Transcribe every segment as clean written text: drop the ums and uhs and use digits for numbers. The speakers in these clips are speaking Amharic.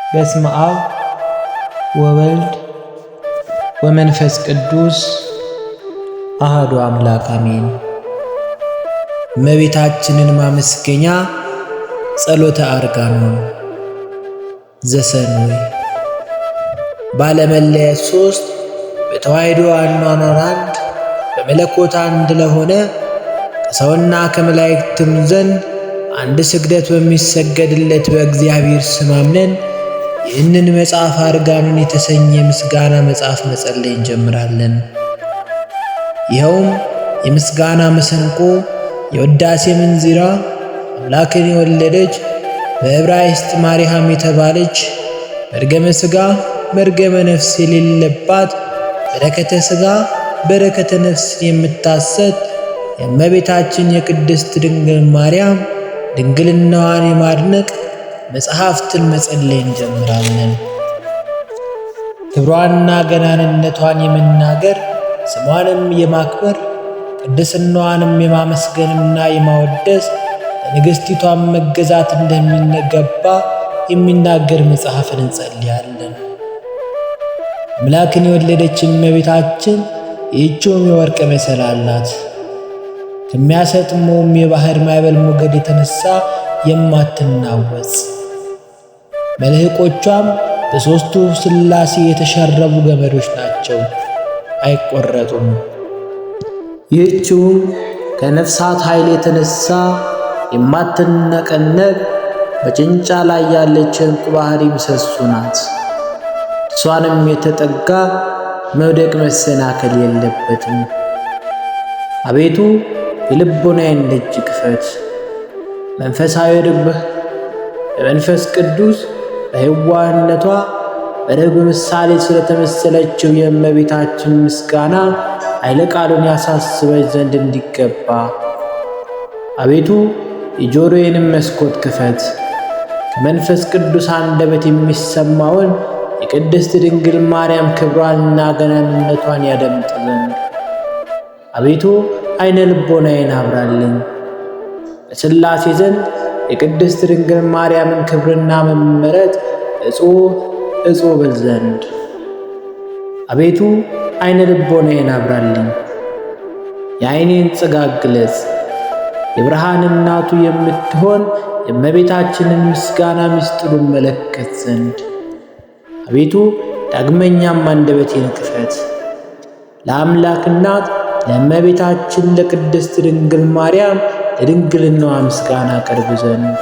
በስመ አብ ወወልድ ወመንፈስ ቅዱስ አሐዱ አምላክ አሜን። እመቤታችንን ማመስገኛ ጸሎተ አርጋኖን ዘሰኑይ ባለመለየት ሦስት በተዋሕዶ አኗኗር አንድ በመለኮት አንድ ለሆነ ከሰውና ከመላእክትም ዘንድ አንድ ስግደት በሚሰገድለት በእግዚአብሔር ስም አምነን ይህንን መጽሐፍ አርጋኖን የተሰኘ ምስጋና መጽሐፍ መጸለይ እንጀምራለን። ይኸውም የምስጋና መሰንቆ የውዳሴ መንዚራ አምላክን የወለደች በዕብራይስጥ ማርያም የተባለች መርገመ ሥጋ መርገመ ነፍስ የሌለባት በረከተ ሥጋ በረከተ ነፍስን የምታሰጥ የእመቤታችን የቅድስት ድንግል ማርያም ድንግልናዋን የማድነቅ መጽሐፍትን መጸለይ እንጀምራለን። ክብሯንና ገናንነቷን የመናገር ስሟንም የማክበር ቅድስናዋንም የማመስገንና የማወደስ ለንግሥቲቷን መገዛት እንደሚገባ የሚናገር መጽሐፍን እንጸልያለን። አምላክን የወለደች እመቤታችን ይህችውም የወርቅ መሰላል ናት። ከሚያሰጥመውም የባሕር ማዕበል ሞገድ የተነሣ የማትናወጽ መልሕቆቿም በሦስቱ ሥላሴ የተሸረቡ ገመዶች ናቸው፣ አይቈረጡም። ይህችውም ከነፍሳት ኃይል የተነሣ የማትነቀነቅ በጭንጫ ላይ ያለች ዕንቁ ባሕሪ ምሰሶ ናት። እርሷንም የተጠጋ መውደቅ መሰናከል የለበትም። አቤቱ የልቦናዬን ደጅ ክፈት፣ መንፈሳዊ ርግብህ በመንፈስ ቅዱስ በሕያዋነቷ በርግብ ምሳሌ ስለተመሰለችው የእመቤታችን ምስጋና ኃይለ ቃሉን ያሳስበች ዘንድ እንዲገባ አቤቱ የጆሮዬንም መስኮት ክፈት፣ ከመንፈስ ቅዱስ አንደበት የሚሰማውን የቅድስት ድንግል ማርያም ክብሯንና ገናንነቷን ያደምጥ ዘንድ አቤቱ ዓይነ ልቦናዬን አብራልኝ። በሥላሴ ዘንድ የቅድስት ድንግል ማርያምን ክብርና መመረጥ እጾብ ዘንድ አቤቱ ዓይነ ልቦናዬን አብራልኝ። የዓይኔን ጽጋግ ግለጽ። የብርሃን እናቱ የምትሆን የእመቤታችንን ምስጋና ምስጢሩን መለከት ዘንድ አቤቱ ዳግመኛም አንደበቴን ክፈት። ለአምላክ እናት ለእመቤታችን ለቅድስት ድንግል ማርያም ለድንግልናዋ ምስጋና ቀርብ ዘንድ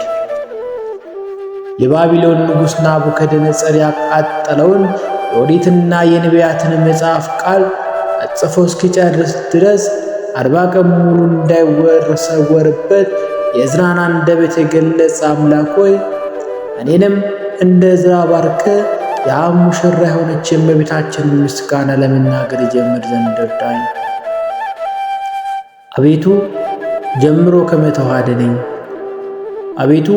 የባቢሎን ንጉሥ ናቡከደነፆር ያቃጠለውን የኦሪትና የነቢያትን መጽሐፍ ቃል አጽፎ እስኪጨርስ ድረስ 40 ቀን ሙሉ እንዳይሰወርበት የዕዝራን አንደበት የገለጸ አምላክ ሆይ እኔንም እንደ ዕዝራ ባርከህ የአብ ሙሽራ የሆነች የእመቤታችንን ምስጋና ለመናገር ይጀምር ዘንድ እርዳኝ። አቤቱ ጀምሮ ከመተው አድነኝ። አቤቱ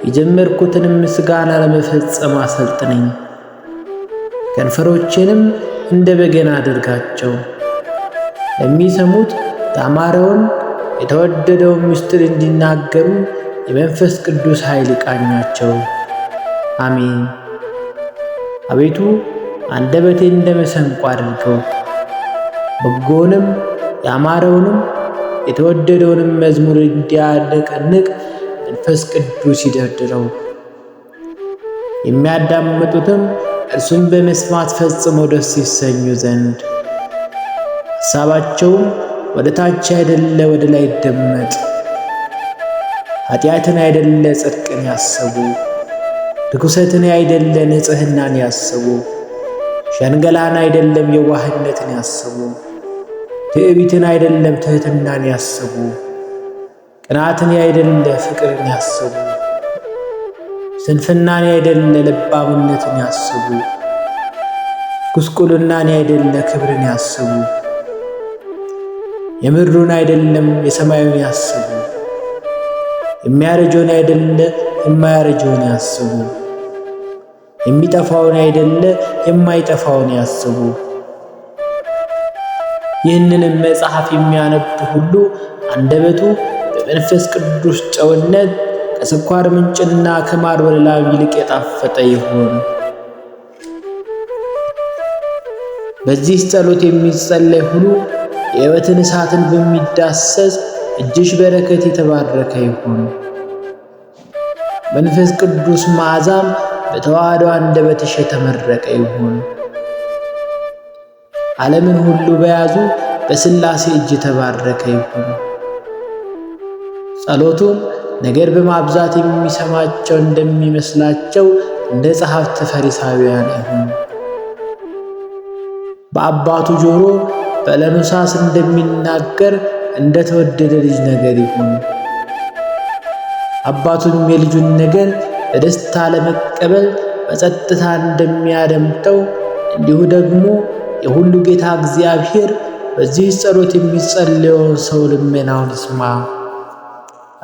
የጀመርኩትንም ምስጋና ለመፈጸም አሰልጥነኝ። ከንፈሮቼንም እንደ በገና አድርጋቸው። ለሚሰሙት ያማረውን የተወደደውን ምስጢር እንዲናገሩ የመንፈስ ቅዱስ ኃይል ይቃኛቸው። አሜን። አቤቱ አንደበቴን እንደ መሰንቆ አድርገው። በጎውንም ያማረውንም የተወደደውንም መዝሙር እንዲያነቀንቅ መንፈስ ቅዱስ ይደርድረው። የሚያዳምጡትም እርሱን በመስማት ፈጽመው ደስ ይሰኙ ዘንድ ሐሳባቸውም ወደ ታች አይደለ ወደ ላይ ይደመጥ። ኃጢአትን አይደለ ጽድቅን ያስቡ፣ ርኩሰትን አይደለ ንጽሕናን ያስቡ፣ ሸንገላን አይደለም የዋህነትን ያስቡ፣ ትዕቢትን አይደለም ትሕትናን ያስቡ፣ ቅናትን አይደለ ፍቅርን ያስቡ፣ ስንፍናን አይደለ ልባምነትን ያስቡ፣ ጉስቁልናን አይደለ ክብርን ያስቡ፣ የምድሩን አይደለም የሰማዩን ያስቡ፣ የሚያረጀውን አይደለ የማያረጀውን ያስቡ፣ የሚጠፋውን አይደለ የማይጠፋውን ያስቡ። ይህንንም መጽሐፍ የሚያነብ ሁሉ አንደበቱ በመንፈስ ቅዱስ ጨውነት ከስኳር ምንጭና ከማር ወለላ ይልቅ የጣፈጠ ይሁን። በዚህ ጸሎት የሚጸለይ ሁሉ የሕይወትን እሳትን በሚዳሰስ እጅሽ በረከት የተባረከ ይሁን። መንፈስ ቅዱስ መዓዛም በተዋህዶ አንደበትሽ የተመረቀ ይሁን። ዓለምን ሁሉ በያዙ በሥላሴ እጅ የተባረከ ይሁን። ጸሎቱም ነገር በማብዛት የሚሰማቸው እንደሚመስላቸው እንደ ጸሐፍት ፈሪሳውያን ይሁን። በአባቱ ጆሮ በለምሳስ እንደሚናገር እንደ ተወደደ ልጅ ነገር ይሁን። አባቱም የልጁን ነገር በደስታ ለመቀበል በጸጥታ እንደሚያደምጠው እንዲሁ ደግሞ የሁሉ ጌታ እግዚአብሔር በዚህ ጸሎት የሚጸልየውን ሰው ልመናውን ይስማ።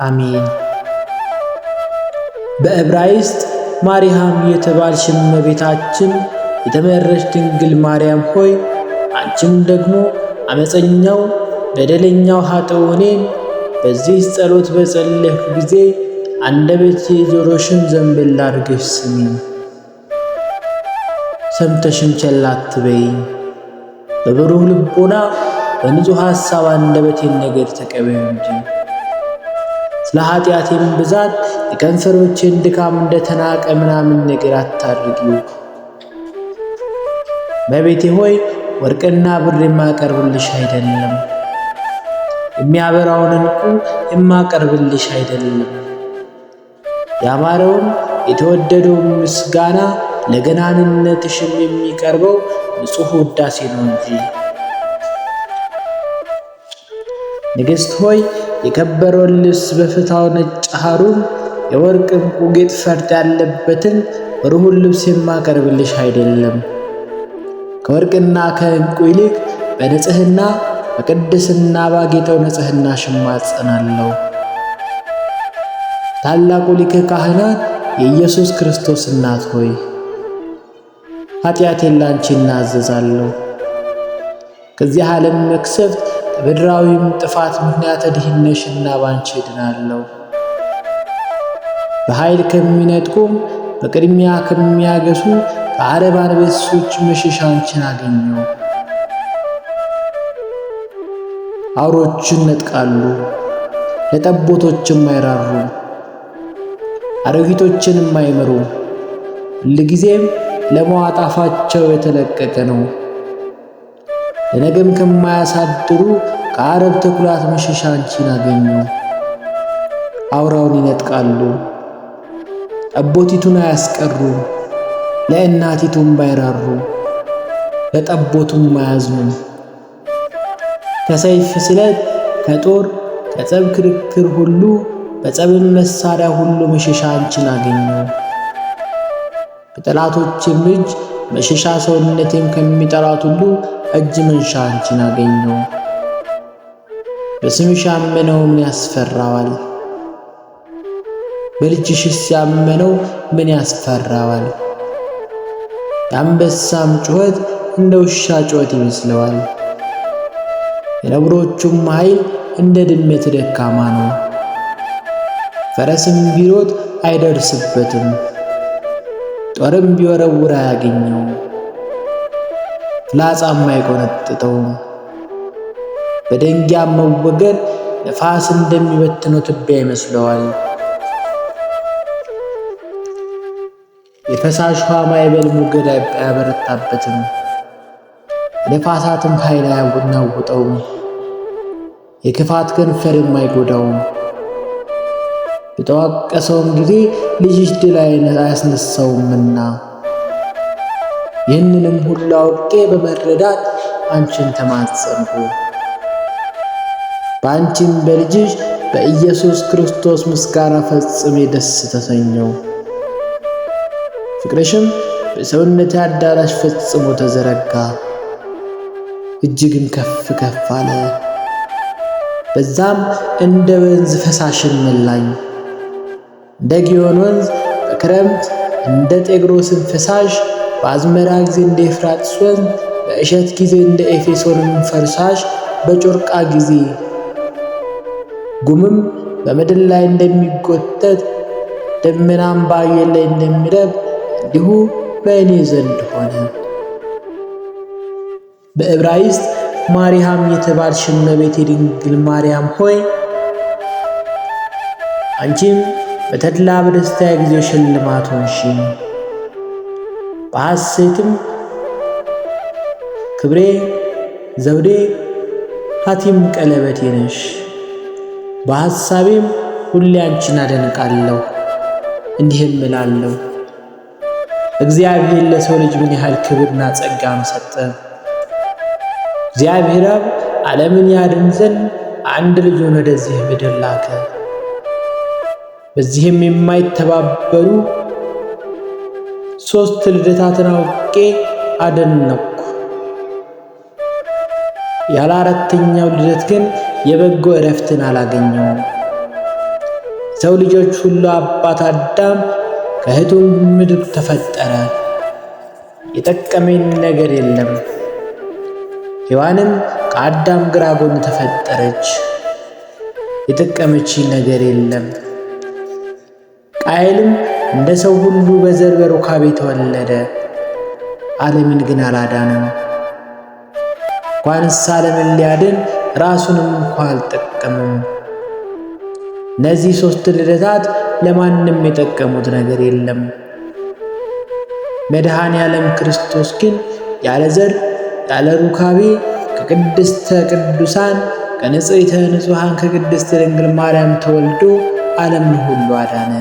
አሜን። በዕብራይስጥ ማርያም የተባልሽ እመቤታችን የተመረጥሽ ድንግል ማርያም ሆይ አንቺም ደግሞ አመፀኛው በደለኛው ኃጥእ እኔን በዚህ ጸሎት በጸለይኩ ጊዜ አንደበቴ ጆሮሽን ዘንበል አድርገሽ ስሚኝ፣ ሰምተሽም ቸል አትበይኝ። በብሩህ ልቦና በንጹሕ ሐሳብ አንደበቴን ነገር ተቀበዩ እንጂ ስለ ኃጢአቴም ብዛት የከንፈሮቼን ድካም እንደተናቀ ምናምን ነገር አታድርጊው። እመቤቴ ሆይ ወርቅና ብር የማቀርብልሽ አይደለም፣ የሚያበራውን ዕንቁ የማቀርብልሽ አይደለም። ያማረውን የተወደደውን ምስጋና ለገናንነትሽም የሚቀርበው ንጹሕ ውዳሴ ነው እንጂ። ንግሥት ሆይ የከበረውን ልብስ በፍታው ነጭ ሐሩር የወርቅ ዕንቁ ጌጥ ፈርጥ ያለበትን ብሩህን ልብስ የማቀርብልሽ አይደለም። ከወርቅና ከዕንቁ ይልቅ በንጽሕና በቅድስና ባጌጠው ንጽሕናሽ እማጸናለሁ። ታላቁ ሊቀ ካህናት የኢየሱስ ክርስቶስ እናት ሆይ ኃጢአቴን ላንቺ እናዘዛለሁ። ከዚህ ዓለም መቅሰፍት ከምድራዊም ጥፋት ምክንያት ድህነሽና ባንቺ እድናለሁ። በኃይል ከሚነጥቁም በቅድሚያ ከሚያገሱ ከዓረብ አንበሶች መሸሻ አንቺን አገኘው። አውሮችን ነጥቃሉ፣ ለጠቦቶችም አይራሩ፣ አሮጊቶችንም አይምሩ። ሁልጊዜም ለመዋጥ አፋቸው የተለቀቀ ነው። ለነገም ከማያሳድሩ ከዓረብ ተኩላት መሸሻ አንቺን አገኘው። አውራውን ይነጥቃሉ፣ ጠቦቲቱን አያስቀሩ፣ ለእናቲቱም ባይራሩ፣ ለጠቦቱም አያዝኑ። ከሰይፍ ስለት፣ ከጦር ከጸብ ክርክር ሁሉ በጸብም መሳሪያ ሁሉ መሸሻ አንቺን አገኘው። በጠላቶችም እጅ መሸሻ ሰውነቴም ከሚጠላት ሁሉ እጅ መንሻ አንቺን አገኘው። በስምሽ ያመነው ምን ያስፈራዋል? በልጅሽስ ያመነው ምን ያስፈራዋል? የአንበሳም ጩኸት እንደ ውሻ ጩኸት ይመስለዋል። የነብሮቹም ኃይል እንደ ድመት ደካማ ነው። ፈረስም ቢሮጥ አይደርስበትም፣ ጦርም ቢወረውር አያገኘው፣ ፍላጻም አይቆነጥጠውም። በደንጊያም መወገር ነፋስ እንደሚበትነው ትቢያ ይመስለዋል። የፈሳሽ ውሃ ማዕበል ሞገድ አያበረታበትም፣ ነፋሳትም ኃይል አያናውጠውም። የክፋት ከንፈርም አይጎዳውም። በተዋቀሰውም ጊዜ ልጅሽ ድል አያስነሳውምና። ይህንንም ሁሉ አውቄ በመረዳት አንቺን ተማጸንኩ። በአንቺም በልጅሽ በኢየሱስ ክርስቶስ ምስጋና ፈጽሜ ደስ ተሰኘው። ፍቅርሽም በሰውነቴ አዳራሽ ፈጽሞ ተዘረጋ፣ እጅግም ከፍ ከፍ አለ። በዛም እንደ ወንዝ ፈሳሽን መላኝ። እንደ ጊዮን ወንዝ በክረምት እንደ ጤግሮስን ፈሳሽ፣ በአዝመራ ጊዜ እንደ ኤፍራጥስ ወንዝ፣ በእሸት ጊዜ እንደ ኤፌሶንም ፈሳሽ፣ በጮርቃ ጊዜ ጉምም በምድር ላይ እንደሚጎተት ደመናም በአየር ላይ እንደሚረብ እንዲሁ በእኔ ዘንድ ሆነ። በዕብራይስጥ ማርያም የተባልሽ እመቤቴ ድንግል ማርያም ሆይ አንቺም በተድላ በደስታ ጊዜ ሽልማት ሆንሽኝ። በሐሴትም ክብሬ ዘውዴ ሐቲም ቀለበቴ ነሽ። በሐሳቤም ሁሌ አንቺን አደንቃለሁ፣ እንዲህም እላለሁ እግዚአብሔር ለሰው ልጅ ምን ያህል ክብርና ጸጋን ሰጠ። እግዚአብሔር አብ ዓለምን ያድን ዘንድ አንድ ልጁን ወደዚህ ምድር ላከ። በዚህም የማይተባበሩ ሦስት ልደታትን አውቄ አደነቅኩ። ያለ አራተኛው ልደት ግን የበጎ ዕረፍትን አላገኘውም። ሰው ልጆች ሁሉ አባት አዳም ከእህቱም ምድር ተፈጠረ። የጠቀመኝ ነገር የለም። ሔዋንም ከአዳም ግራ ጎን ተፈጠረች። የጠቀመችኝ ነገር የለም። ቃየልም እንደ ሰው ሁሉ በዘር በሩካቤ ተወለደ። ዓለምን ግን አላዳነም። እንኳንስ ዓለምን ሊያድን ራሱንም እንኳ አልጠቀምም። እነዚህ ሦስት ልደታት ለማንም የጠቀሙት ነገር የለም። መድኃኔ ዓለም ክርስቶስ ግን ያለ ዘር ያለ ሩካቤ ከቅድስተ ቅዱሳን ከንጽሕተ ንጹሐን ከቅድስት ድንግል ማርያም ተወልዶ ዓለምን ሁሉ አዳነ።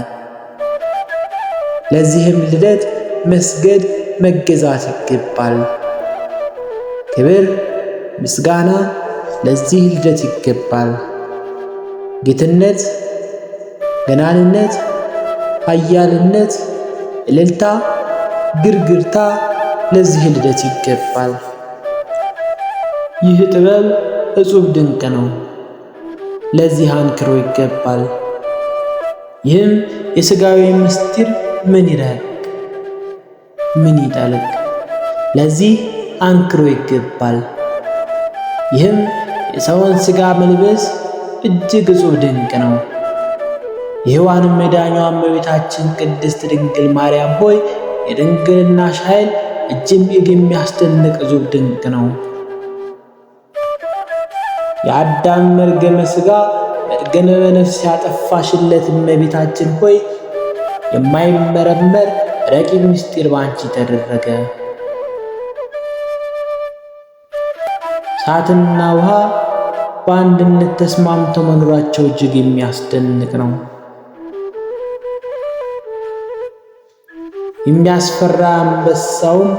ለዚህም ልደት መስገድ መገዛት ይገባል። ክብር ምስጋና ለዚህ ልደት ይገባል። ጌትነት፣ ገናንነት፣ ኃያልነት፣ እልልታ፣ ግርግርታ ለዚህ ልደት ይገባል። ይህ ጥበብ እጹብ ድንቅ ነው። ለዚህ አንክሮ ይገባል። ይህም የሥጋዊ ምስጢር ምን ይረቅ ምን ይጠልቅ ለዚህ አንክሮ ይገባል። ይህም የሰውን ሥጋ መልበስ እጅግ እጹብ ድንቅ ነው። የሔዋንም መዳኛዋ እመቤታችን ቅድስት ድንግል ማርያም ሆይ የድንግልናሽ ኃይል እጅግ የሚያስደንቅ እጹብ ድንቅ ነው። የአዳም መርገመ ሥጋ መርገመ ነፍስ ያጠፋሽለት እመቤታችን ሆይ የማይመረመር ረቂቅ ምስጢር ባንቺ ተደረገ። እሳትና ውሃ በአንድነት ተስማምተው መኖራቸው እጅግ የሚያስደንቅ ነው። የሚያስፈራ አንበሳውን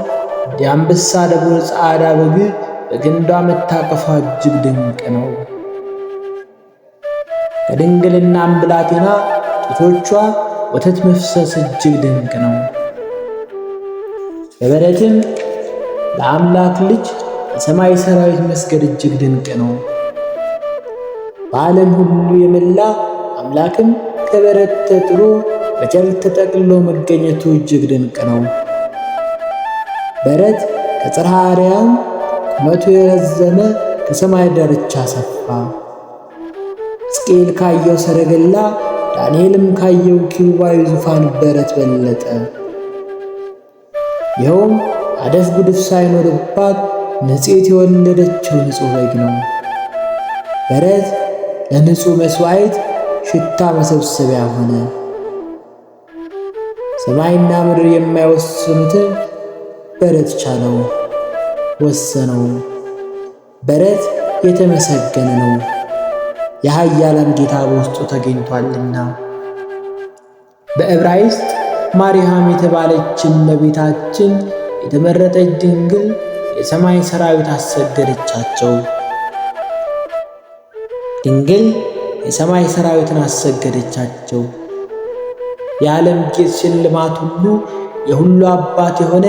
የአንበሳ ደቦል ጻዕዳ በግ በግንዷ መታቀፏ እጅግ ድንቅ ነው። ከድንግልናም ብላቴና ጡቶቿ ወተት መፍሰስ እጅግ ድንቅ ነው። በበረትም ለአምላክ ልጅ የሰማይ ሰራዊት መስገድ እጅግ ድንቅ ነው። በዓለም ሁሉ የመላ አምላክም ከበረት ተጥሎ በጨል ተጠቅልሎ መገኘቱ እጅግ ድንቅ ነው። በረት ከጽርሐ አርያም ቁመቱ የረዘመ ከሰማይ ዳርቻ ሰፋ። ሕዝቅኤል ካየው ሰረገላ ዳንኤልም ካየው ኪሩባዊ ዙፋን በረት በለጠ። ይኸውም አደፍ ጉድፍ ሳይኖርባት ንጽሕት የወለደችው ንጹሕ በግ ነው። በረት ለንጹሕ መሥዋዕት ሽታ መሰብሰቢያ ሆነ። ሰማይና ምድር የማይወስኑትን በረት ቻለው ወሰነው። በረት የተመሰገነ ነው፣ የኃያላን ጌታ በውስጡ ተገኝቷልና። በዕብራይስጥ ማርያም የተባለች እመቤታችን የተመረጠች ድንግል የሰማይ ሰራዊት አሰገደቻቸው። ድንግል የሰማይ ሰራዊትን አሰገደቻቸው። የዓለም ጌጥ ሽልማት ሁሉ የሁሉ አባት የሆነ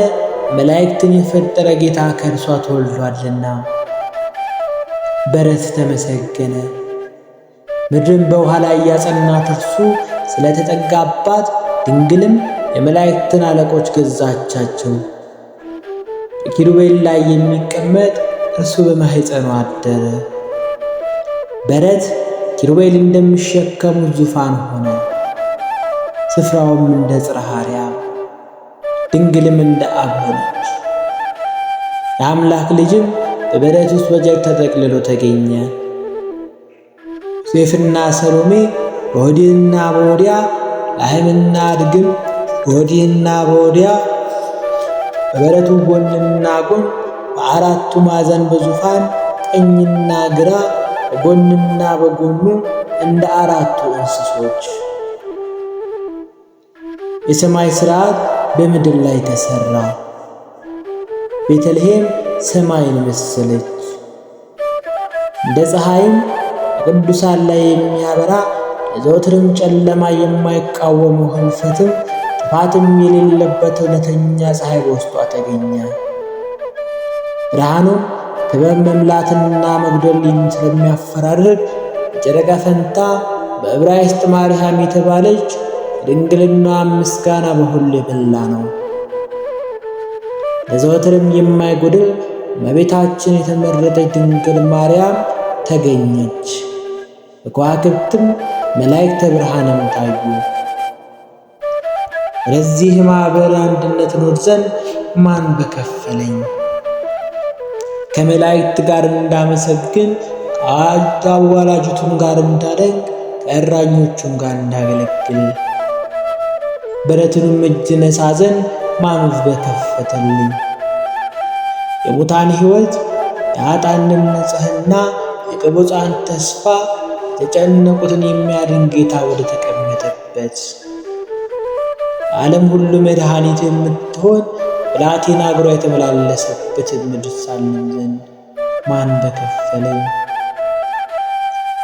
መላእክትን የፈጠረ ጌታ ከእርሷ ተወልዷልና። በረት ተመሰገነ። ምድርን በውሃ ላይ ያጸናት እርሱ ስለተጠጋባት ድንግልም የመላእክትን አለቆች ገዛቻቸው። በኪሩቤል ላይ የሚቀመጥ እርሱ በማኅፀኗ አደረ። በረት ኪሩቤል እንደሚሸከሙት ዙፋን ሆነ። ስፍራውም እንደ ጽርሐ አርያም ድንግልም እንደ አብ ሆነች። የአምላክ ልጅም በበረት ውስጥ በጨርቅ ተጠቅልሎ ተገኘ። ዮሴፍና ሰሎሜ በወዲህና በወዲያ፣ ላህምና ድግም በወዲህና በወዲያ፣ በበረቱ ጎንና ጎን፣ በአራቱ ማዕዘን በዙፋን ቀኝና ግራ፣ በጎንና በጎኑ እንደ አራቱ እንስሶች። የሰማይ ሥርዓት በምድር ላይ ተሠራ። ቤተልሔም ሰማይን መሰለች። እንደ ፀሐይም በቅዱሳን ላይ የሚያበራ ለዘወትርም ጨለማ የማይቃወመው ሕልፈትም ጥፋትም የሌለበት እውነተኛ ፀሐይ በውስጧ ተገኘ። ብርሃኑም ክበብ መምላትና መጉደልን ስለሚያፈራርቅ በጨረቃ ፈንታ በዕብራይስጥ ማርያም የተባለች የድንግልና ምስጋና በሁሉ የበላ ነው። ለዘወትርም የማይጎድል እመቤታችን የተመረጠች ድንግል ማርያም ተገኘች። በከዋክብትም መላእክተ ብርሃንም ታዩ። ወደዚህ ማኅበር አንድነት እኖር ዘንድ ማን በከፈለኝ? ከመላእክት ጋር እንዳመሰግን፣ ከአዋላጅቱም ጋር እንዳደንቅ፣ ከእረኞቹም ጋር እንዳገለግል በረቱንም እጅ ነሣ ዘንድ ማን በከፈተልኝ? የሙታን ሕይወት፣ የኃጥአንም ንጽሕና፣ የቅዱሳን ተስፋ የተጨነቁትን የሚያድን ጌታ ወደ ተቀመጠበት ዓለም ሁሉ መድኃኒት የምትሆን ብላቴና እግሯ የተመላለሰበትን ምድር ሳልም ዘንድ ማን በከፈለኝ?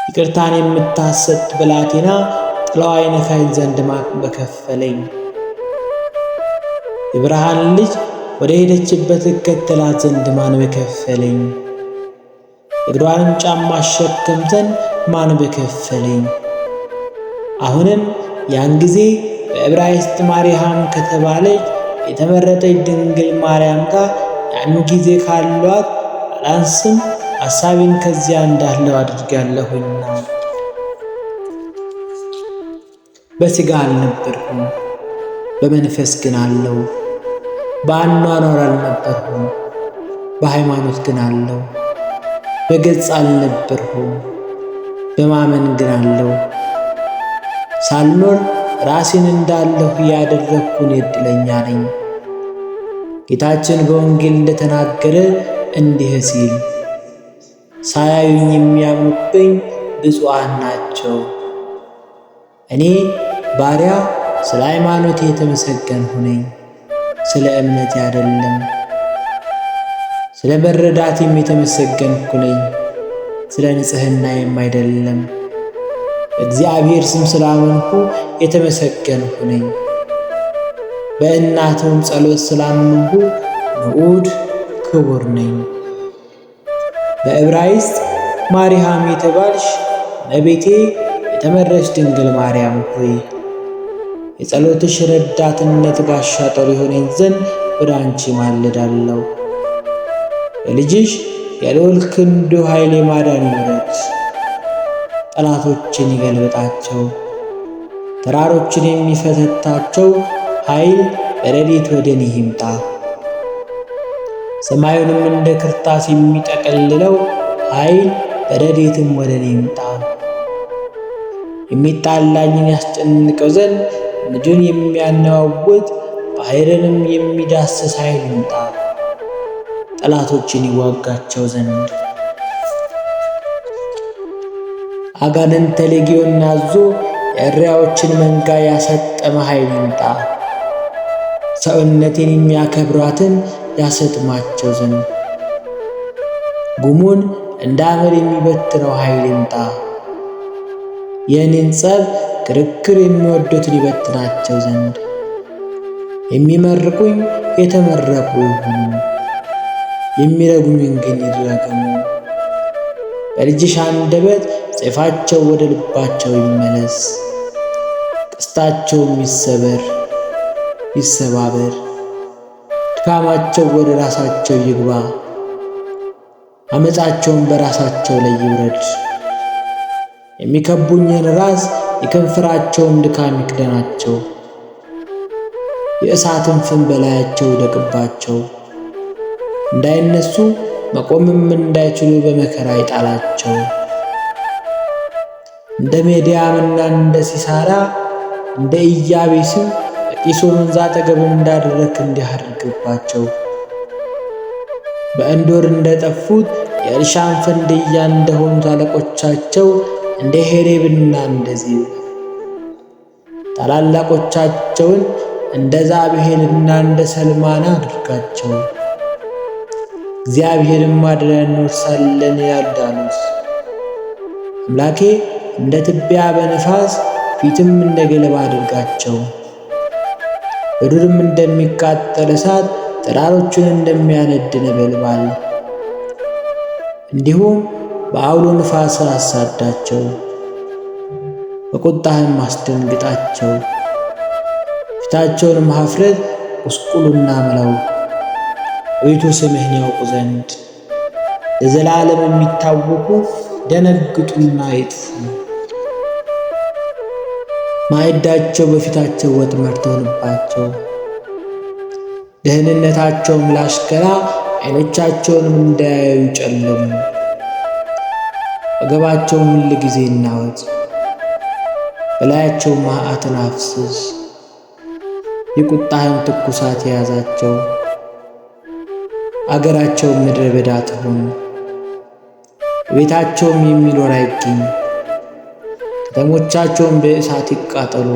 ይቅርታን የምታሰጥ ብላቴና ጥላዋ ይነካኝ ዘንድ ማን በከፈለኝ? የብርሃን ልጅ ወደ ሄደችበት እከተላት ዘንድ ማን በከፈለኝ? እግሯንም ጫማ አሸከም ዘንድ ማን በከፈለኝ? አሁንም ያን ጊዜ በዕብራይስጥ ማርያም ከተባለች የተመረጠች ድንግል ማርያም ጋር ያን ጊዜ ካሏት አላንስም፣ ሐሳቤን ከዚያ እንዳለው አድርጋለሁና። በሥጋ አልነበርሁም፣ በመንፈስ ግን አለው። በአኗኗር አልነበርሁም፣ በሃይማኖት ግን አለው። በገጽ አልነበርሁም፣ በማመን ግን አለው። ሳልኖር ራሴን እንዳለሁ ያደረግኩን ዕድለኛ ነኝ። ጌታችን በወንጌል እንደተናገረ እንዲህ ሲል ሳያዩኝ የሚያምኑብኝ ብፁዓን ናቸው። እኔ ባሪያ ስለ ሃይማኖቴ የተመሰገንሁ ነኝ፣ ስለ እምነቴ አይደለም። ስለ መረዳቴም የተመሰገንሁ ነኝ፣ ስለ ንጽሕናዬም አይደለም። በእግዚአብሔር ስም ስላመንሁ የተመሰገንሁ ነኝ። በእናቱም ጸሎት ስላመንሁ ንዑድ ክቡር ነኝ። በዕብራይስጥ ማርያም የተባልሽ እመቤቴ የተመረጥሽ ድንግል ማርያም ሆይ የጸሎትሽ ረዳትነት ጋሻ ጦር የሆነኝ ዘንድ ወደ አንቺ ማልዳለሁ። የልጅሽ የልዑል ክንዱ ኃይል የማዳን ምሕረት ጠላቶችን ይገልብጣቸው፣ ተራሮችን የሚፈተታቸው ኃይል በረድኤት ወደ እኔ ይምጣ። ሰማዩንም እንደ ክርታስ የሚጠቀልለው ኃይል በረድኤትም ወደ እኔ ይምጣ። የሚጣላኝን ያስጨንቀው ዘንድ ምድርን የሚያነዋውጥ ባሕርንም የሚዳስስ ኃይል ይምጣ። ጠላቶችን ይዋጋቸው ዘንድ አጋንንተ ሌጊዮን አዞ የእሪያዎችን መንጋ ያሰጠመ ኃይል ይምጣ። ሰውነቴን የሚያከብሯትን ያሰጥማቸው ዘንድ ጉሙን እንደ አመድ የሚበትነው ኃይል ይምጣ። የእኔን ጸብ ክርክር የሚወዱትን ይበትናቸው ዘንድ የሚመርቁኝ የተመረቁ ይሁኑ፣ የሚረግሙኝ ግን ይረገሙ። በልጅሽ አንደበት ሰይፋቸው ወደ ልባቸው ይመለስ፣ ቀስታቸውም ይሰባበር፣ ድካማቸው ወደ ራሳቸው ይግባ፣ አመፃቸውን በራሳቸው ላይ ይውረድ። የሚከቡኝን ራስ የከንፈራቸውን ድካም ይክደናቸው። የእሳትን ፍም በላያቸው ይደቅባቸው። እንዳይነሱ መቆምም እንዳይችሉ በመከራ ይጣላቸው። እንደ ሜዲያምና እንደ ሲሳራ እንደ ኢያቤስም በቂሶን ወንዝ አጠገብ እንዳደረግህ እንዲህ አድርግባቸው። በእንዶር እንደጠፉት የእርሻን ፈንድያ እንደሆኑት አለቆቻቸው እንደ ሄሬብና እንደ ዜብ፣ ታላላቆቻቸውን እንደ ዛብሄልና እንደ ሰልማና አድርጋቸው። እግዚአብሔርም ማደሪያን እንወርሳለን ያልዳኑት አምላኬ እንደ ትቢያ በነፋስ ፊትም እንደ ገለባ አድርጋቸው። በዱርም እንደሚቃጠል እሳት ተራሮችን እንደሚያነድ ነበልባል እንዲሁም በአውሎ ንፋስ አሳዳቸው። በቁጣህም አስደንግጣቸው። ፊታቸውንም ኀፍረት ቁስቁሉና ምለው። አቤቱ ስምህን ያውቁ ዘንድ ለዘላለም የሚታወቁ ደነግጡና ይጥፉ። ማዕዳቸው በፊታቸው ወጥመድ ትሆንባቸው። ደህንነታቸውም ላሽከራ ዓይኖቻቸውንም እንዳያዩ ጨለሙ። ወገባቸውም ሁልጊዜ ይናወጥ። በላያቸው መዓትን አፍስስ። የቁጣህም ትኩሳት የያዛቸው። አገራቸውም ምድረ በዳ ትሁን። ቤታቸውም የሚኖር አይገኝ። ከተሞቻቸውም በእሳት ይቃጠሉ።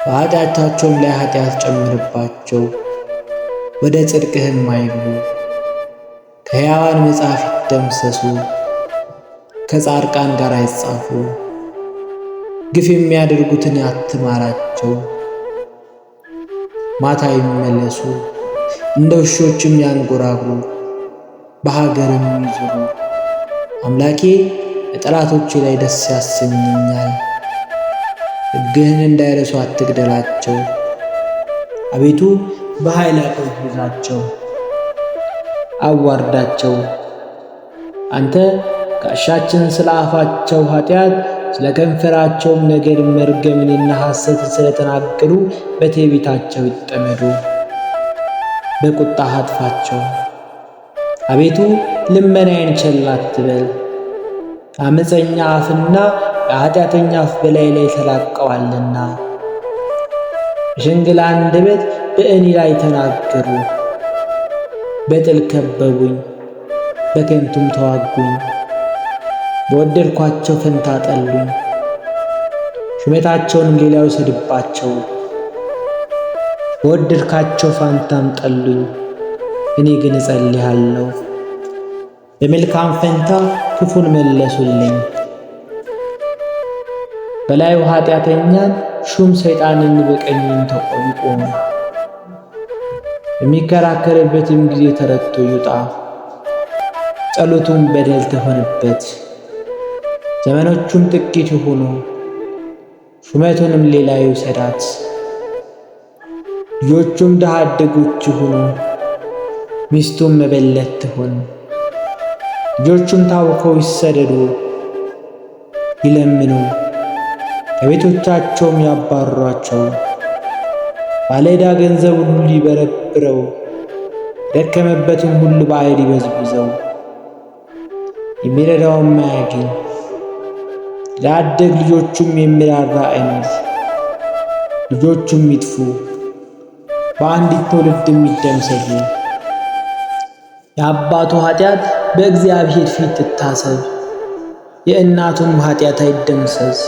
በኃጢአታቸውም ላይ ኃጢአት ጨምርባቸው። ወደ ጽድቅህም አይግቡ። ከሕያዋን መጽሐፍ ይደምሰሱ። ከጻድቃን ጋር አይጻፉ። ግፍ የሚያደርጉትን አትማራቸው። ማታ ይመለሱ፣ እንደ ውሾችም ያንጎራጉሩ፣ በሀገርም ይዙሩ። አምላኬ በጠላቶቼ ላይ ደስ ያሰኘኛል። ሕግህን እንዳይረሱ አትግደላቸው። አቤቱ በኃይል አቅዝዛቸው፣ አዋርዳቸው። አንተ ጋሻችን ስለ አፋቸው ኃጢአት ስለ ከንፈራቸውም ነገር መርገምንና ሐሰትን ስለተናገሩ በትዕቢታቸው ይጠመዱ። በቁጣህ አጥፋቸው። አቤቱ ልመናዬን ቸል አትበል። አመፀኛ አፍና የኃጢአተኛ አፍ በላይ ላይ ተላቀዋልና በሽንገላ አንደበት በእኔ ላይ ተናገሩ። በጥል ከበቡኝ፣ በከንቱም ተዋጉኝ። በወደድኳቸው ፈንታ ጠሉኝ። ሹመታቸውንም ሌላ ይውሰድባቸው። በወደድካቸው ፋንታም ጠሉኝ። እኔ ግን እጸልያለሁ፣ በመልካም ፈንታ ክፉን መለሱልኝ። በላዩ ኃጢአተኛን ሹም ሰይጣንን በቀኝም ተቆሙ። በሚከራከርበትም ጊዜ ተረትቶ ይውጣ። ጸሎቱም በደል ትሆንበት። ዘመኖቹም ጥቂት ይሁኑ፣ ሹመቱንም ሌላ ይውሰዳት። ልጆቹም ድሃ አደጎች ይሁኑ፣ ሚስቱም መበለት ትሁን። ልጆቹም ታውከው ይሰደዱ፣ ይለምኑ፣ ከቤቶቻቸውም ያባርሯቸው። ባለዕዳ ገንዘቡን ሁሉ ይበረብረው፣ የደከመበትን ሁሉ በኃይል ይበዝብዘው። የሚረዳውም አያግኝ። ለአደግ ልጆቹም የሚራራ አይኖር። ልጆቹም ይጥፉ፣ በአንዲት ትውልድም ይደምሰሱ። የአባቱ ኃጢአት በእግዚአብሔር ፊት ትታሰብ፣ የእናቱም ኃጢአት አይደምሰስ።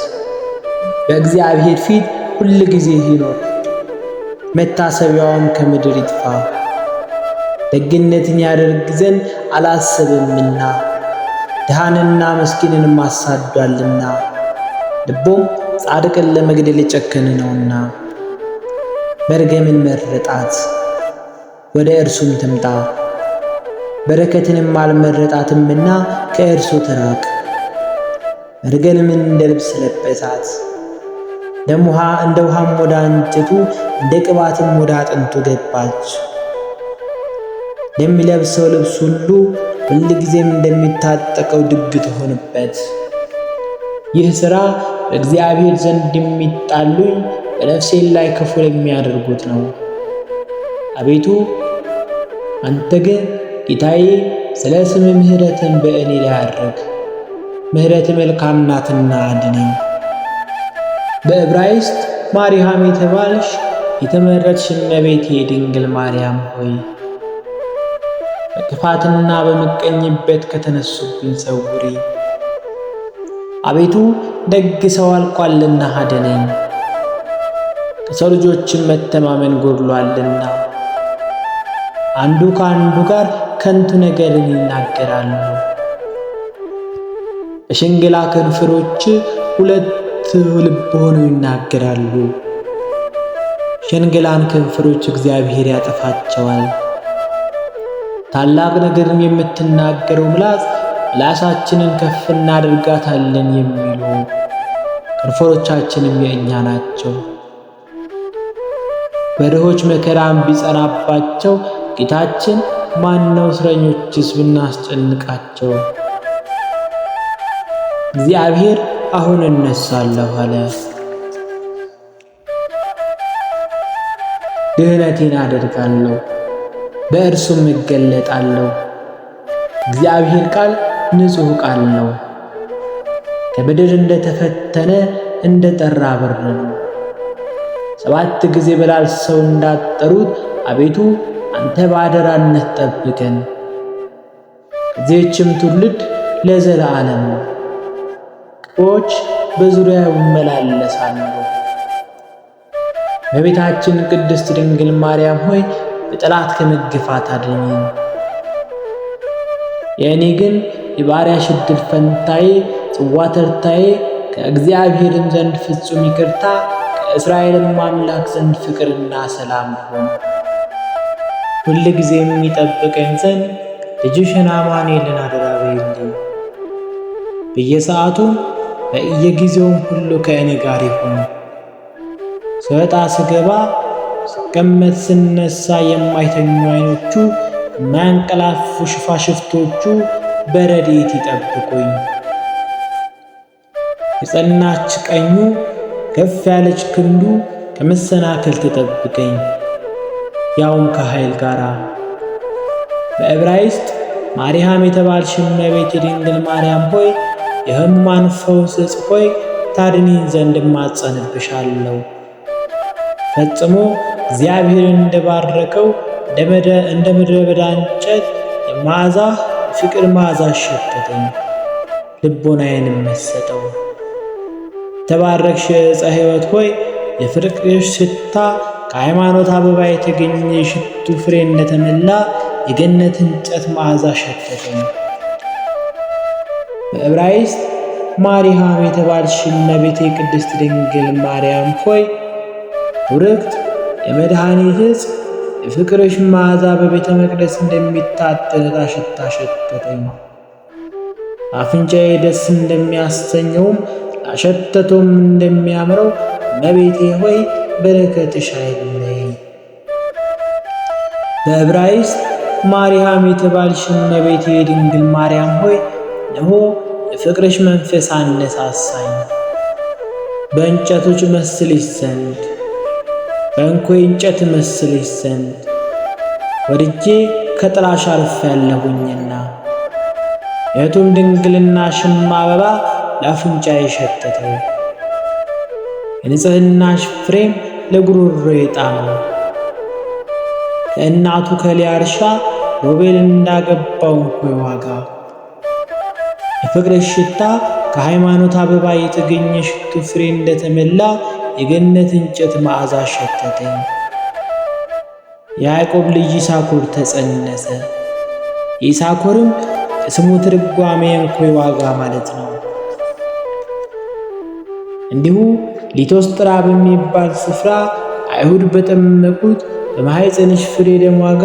በእግዚአብሔር ፊት ሁል ጊዜ ይኖር፣ መታሰቢያውም ከምድር ይጥፋ። ደግነትን ያደርግ ዘንድ አላሰበምና ድሃንና ምስኪንንም አሳዷልና። ልቦም ጻድቅን ለመግደል የጨከነ ነውና። መርገምን መረጣት፣ ወደ እርሱም ትምጣ። በረከትንም አልመረጣትምና ከእርሱ ትራቅ። መርገምንም እንደ ልብስ ለበሳት፣ እንደ ውሃም ወደ አንጀቱ እንደ ቅባትም ወደ አጥንቱ ገባች። ለሚለብሰው ልብስ ሁሉ ሁልጊዜም እንደሚታጠቀው ድግ ትሆንበት። ይህ ሥራ በእግዚአብሔር ዘንድ የሚጣሉኝ በነፍሴ ላይ ክፉ የሚያደርጉት ነው። አቤቱ አንተ ግን ጌታዬ ስለ ስም ምሕረትን በእኔ ላይ አድርግ። ምሕረት መልካም ናትና አድነኝ። በዕብራይስጥ ማርያም የተባልሽ የተመረጥሽ እመቤቴ ድንግል ማርያም ሆይ በክፋትና በምቀኝበት ከተነሱብኝ ሰውሪ። አቤቱ ደግ ሰው አልቋልና አድነኝ፣ ከሰው ልጆችም መተማመን ጎድሏልና። አንዱ ከአንዱ ጋር ከንቱ ነገርን ይናገራሉ። በሽንገላ ከንፈሮች ሁለት ልብ ሆነው ይናገራሉ። ሽንገላን ከንፈሮች እግዚአብሔር ያጠፋቸዋል። ታላቅ ነገርን የምትናገረው ምላሳችንን ከፍ እናደርጋታለን የሚሉ ከንፈሮቻችንም የእኛ ናቸው። በድሆች መከራም ቢጸናባቸው ጌታችን ማነው እስረኞችስ ብናስጨንቃቸው? እግዚአብሔር አሁን እነሳለሁ አለ። ድህነቴን አደርጋለሁ፣ በእርሱም እገለጣለሁ። እግዚአብሔር ቃል ንጹሕ ቃል ነው፣ ከምድር እንደተፈተነ እንደ ጠራ ብር ነው። 7 ጊዜ በላልሰው እንዳጠሩት አቤቱ አንተ በአደራነት ጠብቀን፣ ከዚህችም ትውልድ ለዘላለም ክፉዎች በዙሪያው ይመላለሳሉ። እመቤታችን ቅድስት ድንግል ማርያም ሆይ በጠላት ከመገፋት አድኝኝ። የእኔ ግን የባሪያሽ ዕድል ፈንታዬ ጽዋ ተርታዬ ከእግዚአብሔርም ዘንድ ፍጹም ይቅርታ ከእስራኤልም አምላክ ዘንድ ፍቅርና ሰላም ይሁን። ሁል ጊዜ የሚጠብቀኝ ዘንድ ልጅሽን አማኑኤልን አደራ በይልኝ። በየሰዓቱ በየጊዜውም ሁሉ ከእኔ ጋር ይሁን። ስወጣ ስገባ፣ ስቀመጥ ስነሳ የማይተኙ ዓይኖቹ የማያንቀላፉ ሽፋሽፍቶቹ በረድኤት ይጠብቁኝ። የጸናች ቀኙ ከፍ ያለች ክንዱ ከመሰናከል ትጠብቀኝ፣ ያውም ከኃይል ጋር። በዕብራይስጥ ማርያም የተባልሽ እመቤቴ ድንግል ማርያም ሆይ የሕሙማን ፈውስ ዕፅ ሆይ ታድኒን ዘንድ እማጸንብሻለሁ። ፈጽሞ እግዚአብሔር እንደባረከው እንደ ምድረ በዳ እንጨት የፍቅር መዓዛ ሸተተኝ፣ ልቦናዬንም መሰጠው። የተባረክሽ ዕፀ ሕይወት ሆይ የፍቅርሽ ሽታ ከሃይማኖት አበባ የተገኘ የሽቱ ፍሬ እንደተመላ የገነት እንጨት መዓዛ ሸተተኝ። በዕብራይስጥ ማርያም የተባልሽ እመቤቴ ቅድስት ድንግል ማርያም ሆይ ቡርክት የመድኃኒት ዕፅ የፍቅርሽ መዓዛ በቤተ መቅደስ እንደሚታጠን ሽታ ሸተተኝ። አፍንጫዬ ደስ እንደሚያሰኘውም አሸተቶም እንደሚያምረው እመቤቴ ሆይ በረከትሽ አይለየኝ። በዕብራይስጥ ማርያም የተባልሽ እመቤቴ ድንግል ማርያም ሆይ እነሆ የፍቅርሽ መንፈስ አነሳሳኝ። በእንጨቶች መስልሽ ዘንድ በእንኮይ እንጨት መስልሽ ዘንድ ወድጄ ከጥላሽ አርፌአለሁኝና የቱም ድንግልናሽም አበባ ለአፍንጫዬ ሸተተው። የንጽሕናሽ ፍሬም ለጉሮሮዬ ጣመው። ከእናቱ ከልያ እርሻ ሮቤል እንዳገባው እንኮይ ዋጋ የፍቅርሽ ሽታ ከሃይማኖት አበባ የተገኘ ሽቱ ፍሬ እንደተመላ የገነት እንጨት መዓዛ ሸተተኝ። የያዕቆብ ልጅ ይሳኮር ተጸነሰ። ይሳኮርም የስሙ ትርጓሜ እንኮይ ዋጋ ማለት ነው። እንዲሁ ሊቶስጥራ በሚባል ስፍራ አይሁድ በጠመቁት በማኅፀንሽ ፍሬ ደም ዋጋ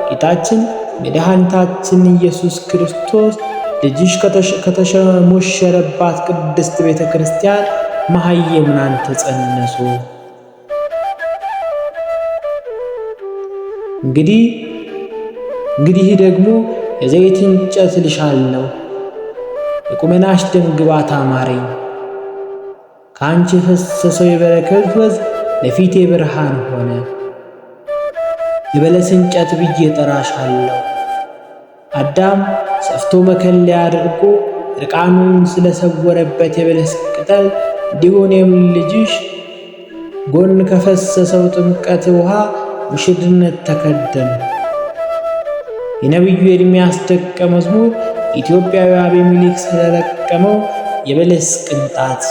ጌታችን መድኃኒታችን ኢየሱስ ክርስቶስ ልጅሽ ከተሞሸረባት ቅድስት ቤተ ክርስቲያን መሃይምናን ተጸነሱ። እንግዲህ ደግሞ የዘይት እንጨት ልሻለሁ፣ የቁመናሽ ደም ግባት አማረኝ። ከአንቺ የፈሰሰው የበረከት ወዝ ለፊቴ ብርሃን ሆነ። የበለስ እንጨት ብዬ ጠራሻለሁ። አዳም ሰፍቶ መከለያ አድርጎ እርቃኑን ስለሰወረበት የበለስ ቅጠል እንዲሁ እኔም ልጅሽ ጎን ከፈሰሰው ጥምቀት ውሃ ሙሽርነት ተከደኑ። የነቢዩ ኤርምያስ ደቀ መዝሙር ኢትዮጵያዊ አቤሜሌክ ስለለቀመው የበለስ ቅንጣት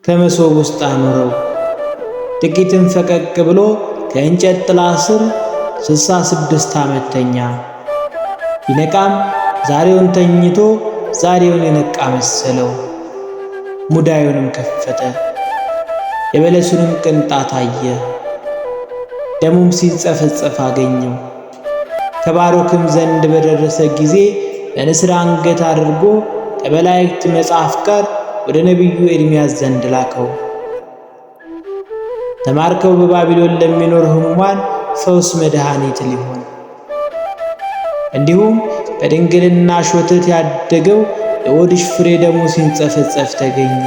ከመሶብ ውስጥ አኖረው። ጥቂትም ፈቀቅ ብሎ ከእንጨት ጥላ ስር 66 ዓመት ተኛ። ቢነቃም ዛሬውን ተኝቶ ዛሬውን የነቃ መሰለው። ሙዳዩንም ከፈተ፣ የበለሱንም ቅንጣት አየ። ደሙም ሲንጸፈጸፍ አገኘው። ከባሮክም ዘንድ በደረሰ ጊዜ በንስር አንገት አድርጎ ከመላእክት መጽሐፍ ጋር ወደ ነቢዩ ኤርምያስ ዘንድ ላከው። ተማርከው በባቢሎን ለሚኖር ሕሙማን ፈውስ መድኃኒት ሊሆን፣ እንዲሁም በድንግልና ሾተት ያደገው የሆድሽ ፍሬ ደሙ ሲንጸፈጸፍ ተገኘ።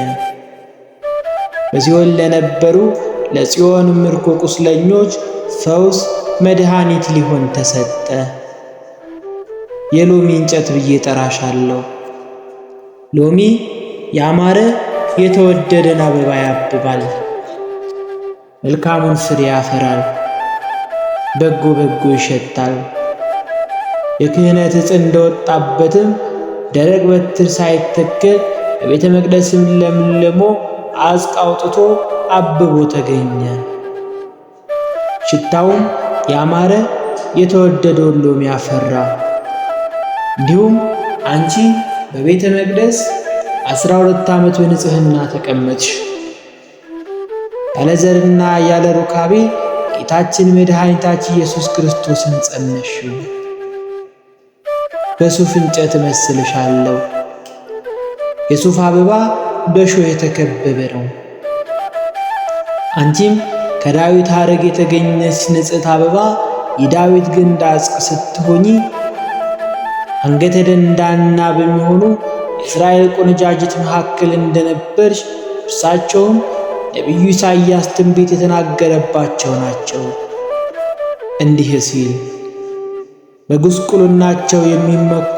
በሲኦል ለነበሩ ለጽዮን ምርኮ ቁስለኞች ፈውስ መድኃኒት ሊሆን ተሰጠ። የሎሚ እንጨት ብዬ ጠራሻለሁ። ሎሚ ያማረ የተወደደን አበባ ያብባል፣ መልካሙን ፍሬ ያፈራል፣ በጎ በጎ ይሸታል። የክህነት ዕፅ እንደወጣበትም ደረቅ በትር ሳይተከል በቤተ መቅደስም ለምልሞ አዝቅ አውጥቶ አብቦ ተገኘ። ሽታውም ያማረ የተወደደውን ሎሚ አፈራ። እንዲሁም አንቺ በቤተ መቅደስ 12 ዓመት በንጽሕና ተቀመጥሽ። ያለ ዘርና ያለ ሩካቤ ጌታችን መድኃኒታችን ኢየሱስ ክርስቶስን ጸነስሽው። በሱፍ እንጨት እመስልሻለሁ። የሱፍ አበባ በእሾህ የተከበበ ነው። አንቺም ከዳዊት ሐረግ የተገኘች ንጽሕት አበባ የዳዊት ግንድ አጽቅ ስትሆኚ አንገተ ደንዳና በሚሆኑ የእስራኤል ቆነጃጅት መካከል እንደነበርሽ እርሳቸውም ነቢዩ ኢሳይያስ ትንቢት የተናገረባቸው ናቸው። እንዲህ ሲል በጉስቁልናቸው የሚመኩ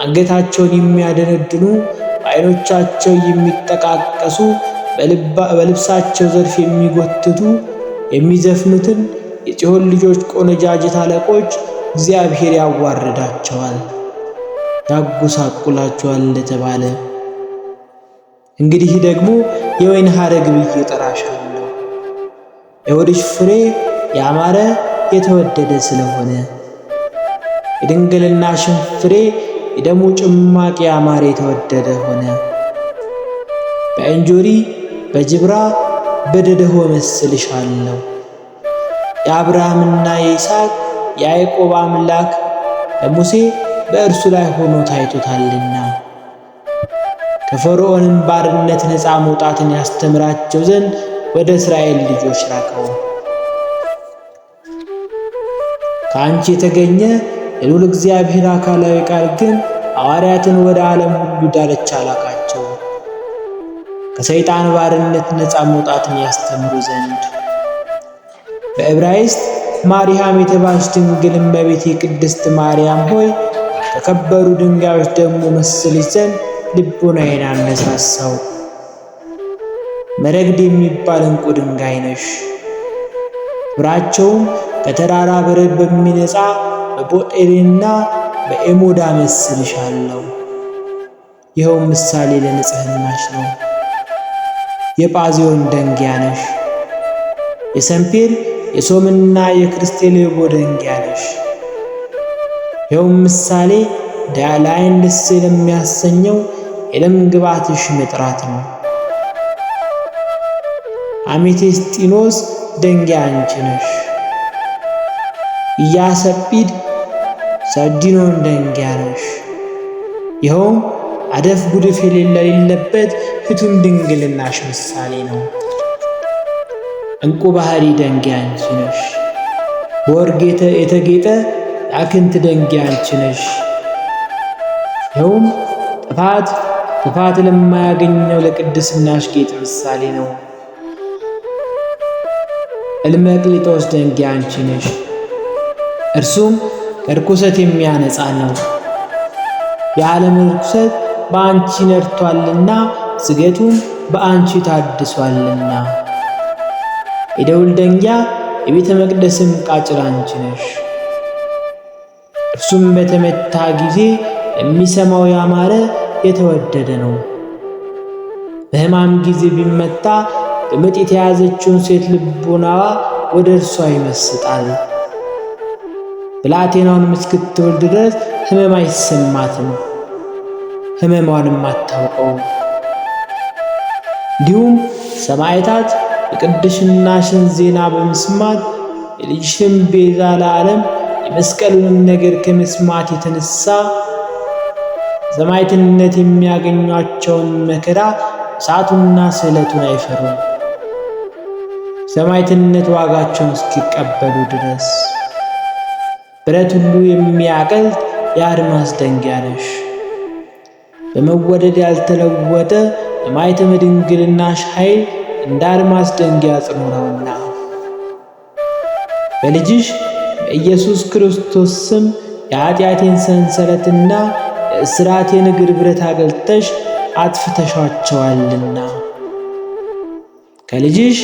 አንገታቸውን የሚያደነድኑ በዓይኖቻቸው የሚጠቃቀሱ በልብሳቸው ዘርፍ የሚጎትቱ የሚዘፍኑትን የጽዮን ልጆች ቆነጃጅት አለቆች እግዚአብሔር ያዋርዳቸዋል፣ ያጎሳቁላቸዋል እንደተባለ እንግዲህ ደግሞ የወይን ሐረግ ብዬ ጠራሻለሁ። የሆድሽ ፍሬ ያማረ የተወደደ ስለሆነ የድንግልናሽን ፍሬ የደሙ ጭማቂ ያማረ የተወደደ ሆነ። በእንጆሪ በጅብራ በደደሆ እመስልሻለሁ። የአብርሃምና የይስሐቅ የያዕቆብ አምላክ ለሙሴ በእርሱ ላይ ሆኖ ታይቶታልና ከፈርዖንም ባርነት ነፃ መውጣትን ያስተምራቸው ዘንድ ወደ እስራኤል ልጆች ላከው። ከአንቺ የተገኘ የልዑል እግዚአብሔር አካላዊ ቃል ግን ሐዋርያትን ወደ ዓለም ሁሉ ዳርቻ ላካቸው፣ ከሰይጣን ባርነት ነፃ መውጣትን ያስተምሩ ዘንድ። በዕብራይስጥ ማርያም የተባልሽ ድንግል እመቤቴ ቅድስት ማርያም ሆይ ከከበሩ ድንጋዮች ደግሞ መስልሽ ዘንድ ልቦናዬን አነሳሳው። መረግድ የሚባል ዕንቁ ድንጋይ ነሽ። ብራቸውም ከተራራ በረድ በሚነጻ በቦጤሬና በኤሞዳ እመስልሻለሁ። ይኸውም ምሳሌ ለንጽሕናሽ ነው። የጳዚዮን ደንጊያ ነሽ። የሰምፔር የሶምና የክርስቴሌቦ ደንጊያ ነሽ። ይኸውም ምሳሌ ለዓይን ደስ ለሚያሰኘው የደም ግባትሽ መጥራት ነው። አሜቴስጢኖስ ደንጊያ አንቺ ነሽ። ኢያሰጲድ ሰርዲኖን ደንጊያ ነሽ። ይኸውም አደፍ ጉድፍ የሌለበት ፍቱን ድንግልናሽ ምሳሌ ነው። ዕንቁ ባህሪ ደንጊያ አንቺ ነሽ። በወርቅ የተጌጠ የአክንት ደንጊያ አንቺ ነሽ። ይኸውም ጥፋት ክፋት ለማያገኘው ለቅድስናሽ ጌጥ ምሳሌ ነው። እልመቅሊጦስ ደንጊያ አንቺ ነሽ፣ እርሱም ከርኩሰት የሚያነጻ ነው። የዓለም ርኩሰት በአንቺ ነድቷልና ስገቱም በአንቺ ታድሷልና። የደውል ደንጊያ የቤተ መቅደስም ቃጭል አንቺ ነሽ። እርሱም በተመታ ጊዜ የሚሰማው ያማረ የተወደደ ነው። በሕማም ጊዜ ቢመታ በምጥ የተያዘችውን ሴት ልቦናዋ ወደ እርሷ ይመስጣል። ብላቴናውንም እስክትወልድ ድረስ ሕመም አይሰማትም፣ ሕመሟንም አታውቀው። እንዲሁም ሰማዕታት የቅድስናሽን ዜና በመስማት የልጅሽን ቤዛ ለዓለም የመስቀሉንም ነገር ከመስማት የተነሳ ሰማዕትነት የሚያገኟቸውን መከራ እሳቱንና ስዕለቱን አይፈሩም፣ ሰማዕትነት ዋጋቸውን እስኪቀበሉ ድረስ። ብረት ሁሉ የሚያቀልጥ የአድማስ ደንጊያ ነሽ። በመወደድ ያልተለወጠ የማኅተመ ድንግልናሽ ኃይል እንደ አድማስ ደንጊያ ጽኑ ነውና። በልጅሽ በኢየሱስ ክርስቶስ ስም የኃጢአቴን ሰንሰለትና የእስራቴን እግር ብረት አገልጠሽ አጥፍተሻቸዋልና። ከልጅሽ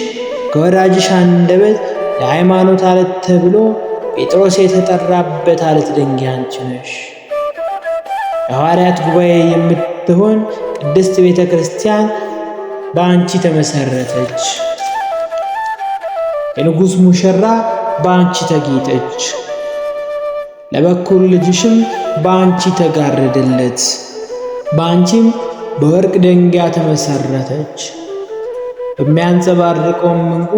ከወዳጅሽ አንደበት የሃይማኖት ዓለት ተብሎ ጴጥሮስ የተጠራበት ዓለት ደንጊያ አንቺ ነሽ። የሐዋርያት ጉባኤ የምትሆን ቅድስት ቤተ ክርስቲያን በአንቺ ተመሠረተች። የንጉሥ ሙሽራ በአንቺ ተጌጠች። ለበኩር ልጅሽም በአንቺ ተጋረደለት። በአንቺም በወርቅ ደንጊያ ተመሠረተች። በሚያንጸባርቀውም ዕንቁ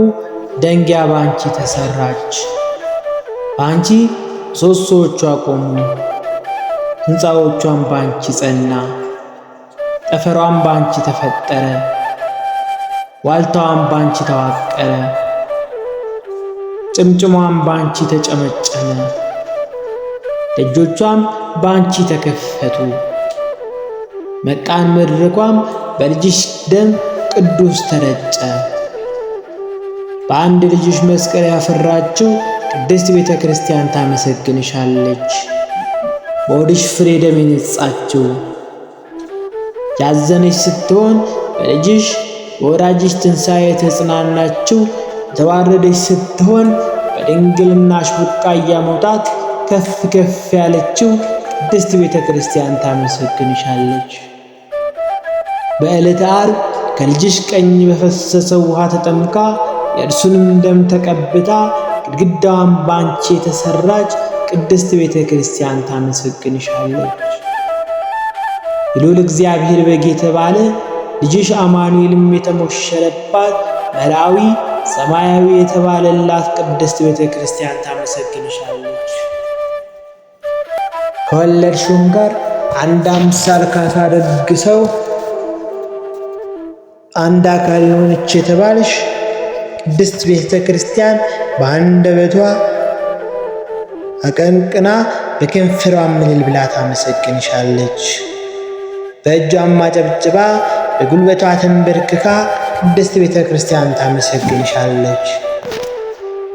ደንጊያ በአንቺ ተሠራች። በአንቺ ምሰሶዎቿ ቆሙ፣ ሕንፃዎቿም በአንቺ ጸና። ጠፈሯም በአንቺ ተፈጠረ፣ ዋልታዋም በአንቺ ተዋቀረ። ጭምጭሟም በአንቺ ተጨመጨመ፣ ደጆቿም በአንቺ ተከፈቱ። መቃን መድረኳም በልጅሽ ደም ቅዱስ ተረጨ። በአንድ ልጅሽ መስቀል ያፈራችው ቅድስት ቤተ ክርስቲያን ታመሰግንሻለች። በሆድሽ ፍሬ ደም የነጻችው ያዘነች ስትሆን በልጅሽ በወዳጅሽ ትንሣኤ የተጽናናችው፣ የተዋረደች ስትሆን በድንግልናሽ ቡቃያ መውጣት ከፍ ከፍ ያለችው ቅድስት ቤተ ክርስቲያን ታመሰግንሻለች። በዕለተ ዓርብ ከልጅሽ ቀኝ በፈሰሰው ውሃ ተጠምቃ የእርሱንም ደም ተቀብታ ግድግዳዋን በአንቺ የተሠራች ቅድስት ቤተ ክርስቲያን ታመሰግንሻለች። የልዑል እግዚአብሔር በግ የተባለ ልጅሽ አማኑኤልም የተሞሸረባት መርዓዊ ሰማያዊ የተባለላት ቅድስት ቤተ ክርስቲያን ታመሰግንሻለች። ከወለድሽውም ጋር አንድ አምሳል ካሳደግሰው አንድ አካል የሆነች የተባለሽ ቅድስት ቤተ ክርስቲያን በአንደበቷ አቀንቅና በከንፈሯ እልል ብላ ታመሰግንሻለች። በእጇም አጨብጭባ በጉልበቷ ተንበርክካ ቅድስት ቤተ ክርስቲያን ታመሰግንሻለች።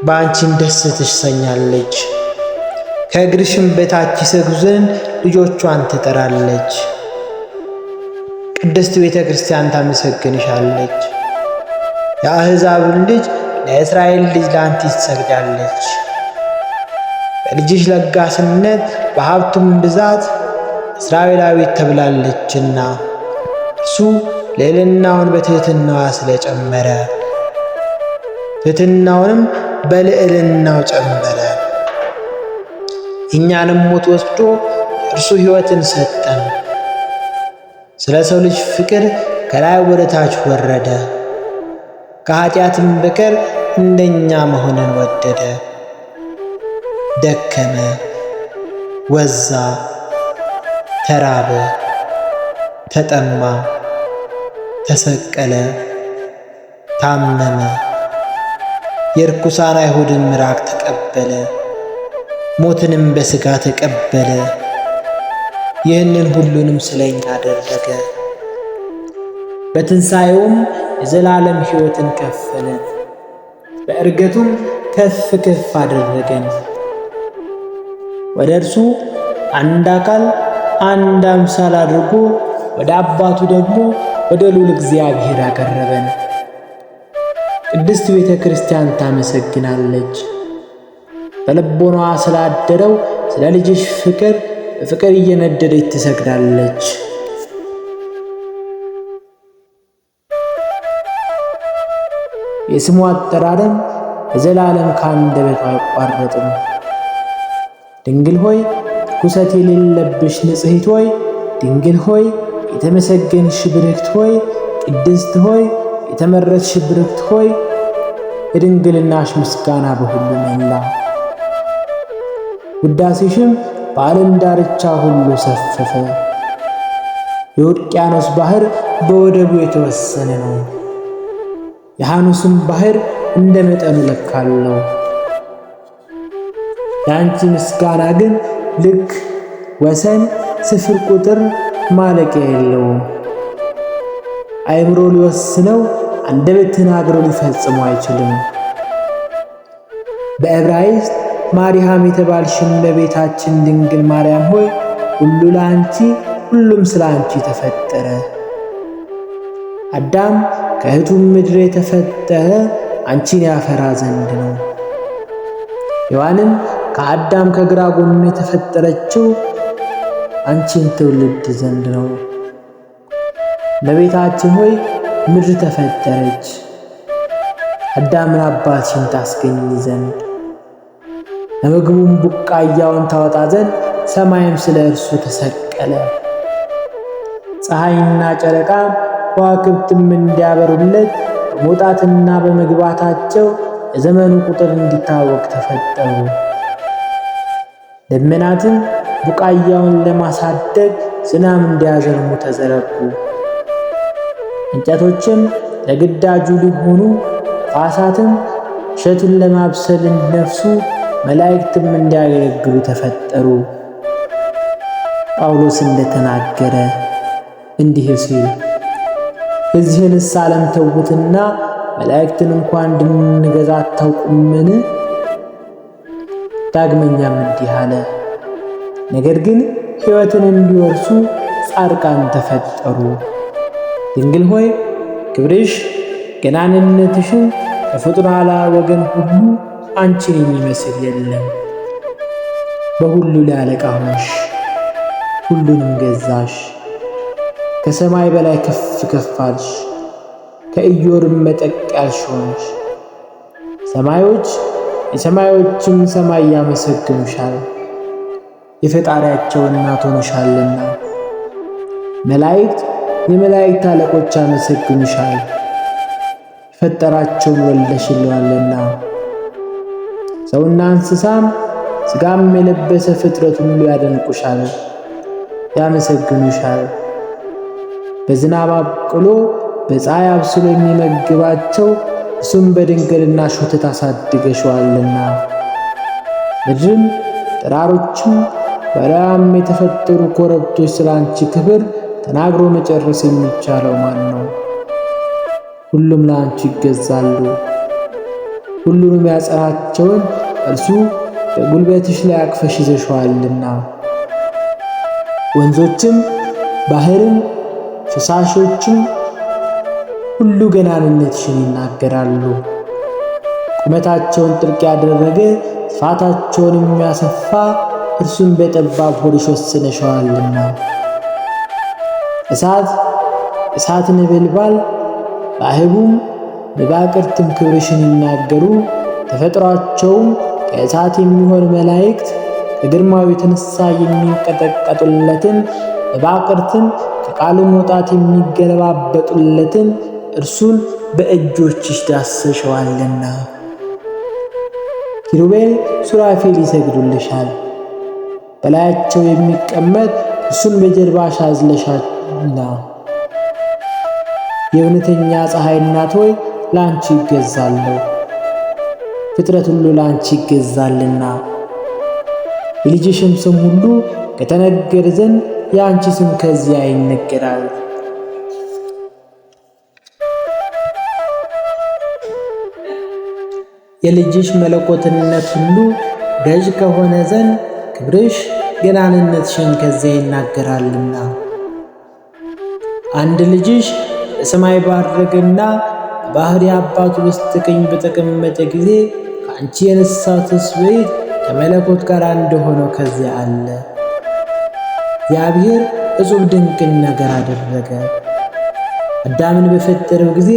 በአንቺም ደስ ትሰኛለች። ከእግርሽም በታች ይሰግዱ ዘንድ ልጆቿን ትጠራለች። ቅድስት ቤተ ክርስቲያን ታመሰግንሻለች። የአሕዛብን ልጅ ለእስራኤል ልጅ ለአንቺ ትሰግዳለች። በልጅሽ ለጋስነት በሀብቱም ብዛት እስራኤላዊት ተብላለችና እርሱ ልዕልናውን በትሕትናዋ ስለጨመረ ትሕትናውንም በልዕልናው ጨመረ። እኛንም ሞት ወስዶ እርሱ ሕይወትን ሰጠን። ስለ ሰው ልጅ ፍቅር ከላይ ወደ ታች ወረደ። ከኃጢአትም በቀር እንደኛ መሆንን ወደደ። ደከመ፣ ወዛ፣ ተራበ፣ ተጠማ፣ ተሰቀለ፣ ታመመ። የርኩሳን አይሁድን ምራቅ ተቀበለ፣ ሞትንም በሥጋ ተቀበለ። ይህንን ሁሉንም ስለኛ አደረገ። በትንሣኤውም የዘላለም ሕይወትን ከፈለን። በዕርገቱም ከፍ ከፍ አደረገን። ወደ እርሱ አንድ አካል አንድ አምሳል አድርጎ ወደ አባቱ ደግሞ ወደ ልዑል እግዚአብሔር አቀረበን። ቅድስት ቤተ ክርስቲያን ታመሰግናለች። በልቦናዋ ስላደረው ስለ ልጅሽ ፍቅር በፍቅር እየነደደች ትሰግዳለች። የስሙ አጠራርም ለዘላለም ከአንደበቷ አይቋረጥም። ድንግል ሆይ ርኩሰት የሌለብሽ ንጽሕት ሆይ፣ ድንግል ሆይ የተመሰገንሽ ብርክት ሆይ፣ ቅድስት ሆይ የተመረጥሽ ብርክት ሆይ፣ የድንግልናሽ ምስጋና በሁሉ መላ። ውዳሴሽም በዓለም ዳርቻ ሁሉ ሰፈፈ። የውቅያኖስ ባሕር በወደቡ የተወሰነ ነው። የሐኑስም ባሕር እንደ መጠኑ ልክ አለው። የአንቺ ምስጋና ግን ልክ፣ ወሰን፣ ስፍር ቁጥር ማለቂያ የለውም። አእምሮ ሊወስነው አንደበት ተናግሮ ሊፈጽመው አይችልም። በዕብራይስጥ ማርያም የተባልሽ እመቤታችን ድንግል ማርያም ሆይ ሁሉ ለአንቺ ሁሉም ስለ አንቺ ተፈጠረ። አዳም ከእህቱም ምድር የተፈጠረ አንቺን ያፈራ ዘንድ ነው። ሔዋንም ከአዳም ከግራ ጎኑ የተፈጠረችው አንቺን ትውልድ ዘንድ ነው። እመቤታችን ሆይ ምድር ተፈጠረች አዳምን አባትሽን ታስገኝ ዘንድ፣ ለምግቡም ቡቃያውን ታወጣ ዘንድ ሰማይም ስለ እርሱ ተሰቀለ። ፀሐይና ጨረቃ ከዋክብትም እንዲያበሩለት በመውጣትና በመግባታቸው የዘመኑ ቁጥር እንዲታወቅ ተፈጠሩ። ደመናትም ቡቃያውን ለማሳደግ ዝናብ እንዲያዘንሙ ተዘረጉ። እንጨቶችም ለግዳጁ ሊሆኑ፣ ነፋሳትም እሸቱን ለማብሰል እንዲነፍሱ፣ መላእክትም እንዲያገለግሉ ተፈጠሩ። ጳውሎስ እንደተናገረ እንዲህ ሲል የዚህንስ ዓለም ተዉትና መላእክትን እንኳን እንድንገዛ አታውቁምን? ዳግመኛም እንዲህ አለ፣ ነገር ግን ሕይወትን እንዲወርሱ ጻድቃን ተፈጠሩ። ድንግል ሆይ ክብርሽ ገናንነትሽን ከፍጡራን ወገን ሁሉ አንቺን የሚመስል የለም። በሁሉ ላይ አለቃ ሆንሽ፣ ሁሉንም ገዛሽ። ከሰማይ በላይ ከፍ ከፍ አልሽ፣ ከኢዮርም መጠቅ ያልሽ ሆንሽ። ሰማዮች የሰማዮችም ሰማይ ያመሰግኑሻል፣ የፈጣሪያቸው እናት ሆነሻልና። መላእክት የመላእክት አለቆች ያመሰግኑሻል፣ የፈጠራቸውን ወልደሽልዋልና። ሰውና እንስሳም ሥጋም የለበሰ ፍጥረት ሁሉ ያደንቁሻል፣ ያመሰግኑሻል። በዝናብ አብቅሎ በፀሐይ አብስሎ የሚመግባቸው እሱም በድንግልና ሾተት አሳድገሽዋልና። ምድርም ተራሮችም በላያም የተፈጠሩ ኮረብቶች ስለ አንቺ ክብር ተናግሮ መጨረስ የሚቻለው ማን ነው? ሁሉም ለአንቺ ይገዛሉ። ሁሉንም ያጸናቸውን እርሱ በጉልበትሽ ላይ አቅፈሽ ይዘሽዋልና። ወንዞችም ባሕርም ፈሳሾችም ሁሉ ገናንነትሽን ይናገራሉ። ቁመታቸውን ጥልቅ ያደረገ ስፋታቸውን የሚያሰፋ እርሱም በጠባብ ሆድሽ ወስነሽዋልና። እሳት ነበልባል ባሕሩም መባቅርትም ክብርሽን ይናገሩ። ተፈጥሯቸውም ከእሳት የሚሆን መላእክት ከግርማው የተነሳ የሚንቀጠቀጡለትን መባቅርትን ከቃሉ መውጣት የሚገለባበጡለትን እርሱን በእጆችሽ ዳሰሽዋልና። ኪሩቤል ሱራፌል ይሰግዱልሻል። በላያቸው የሚቀመጥ እርሱን በጀርባሽ አዝለሻልና። የእውነተኛ ፀሐይ እናት ሆይ ለአንቺ ይገዛሉ፣ ፍጥረት ሁሉ ለአንቺ ይገዛልና። የልጅሽም ስም ሁሉ ከተነገረ ዘንድ የአንቺ ስም ከዚያ ይነገራል። የልጅሽ መለኮትነት ሁሉ ገዥ ከሆነ ዘንድ ክብርሽ ገናንነትሽን ከዚያ ይናገራልና። አንድ ልጅሽ በሰማይ ባረገና በባሕርይ አባቱ በስተቀኝ በተቀመጠ ጊዜ ከአንቺ የነሳው ትስብእት ከመለኮት ጋር እንደሆነው ከዚያ አለ። እግዚአብሔር እጹብ ድንቅን ነገር አደረገ። አዳምን በፈጠረው ጊዜ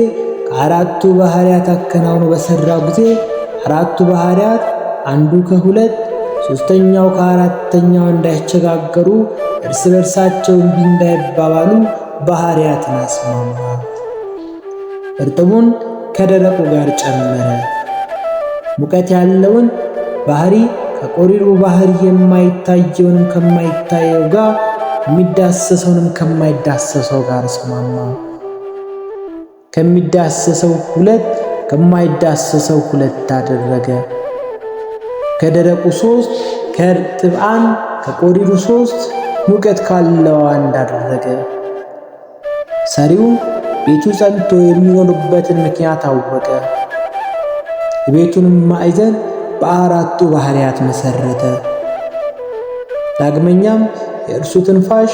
ከአራቱ ባሕርያት አከናውኖ በሠራው ጊዜ አራቱ ባሕርያት አንዱ ከሁለት ሦስተኛው ከአራተኛው እንዳይቸጋገሩ እርስ በርሳቸው እምቢ እንዳይባባሉ ባሕርያትን አስማማ። እርጥቡን ከደረቁ ጋር ጨመረ። ሙቀት ያለውን ባሕርይ ከቆሪሩ ባሕርይ የማይታየውንም ከማይታየው ጋር የሚዳሰሰውንም ከማይዳሰሰው ጋር አስማማ። ከሚዳሰሰው ሁለት ከማይዳሰሰው ሁለት አደረገ። ከደረቁ 3 ከእርጥብ 1 ከቆሪሩ 3 ሙቀት ካለው 1 አደረገ። ሰሪው ቤቱ ጸንቶ የሚኖርበትን ምክንያት አወቀ። የቤቱንም ማዕዘን በአራቱ ባሕርያት መሠረተ። ዳግመኛም የእርሱ ትንፋሽ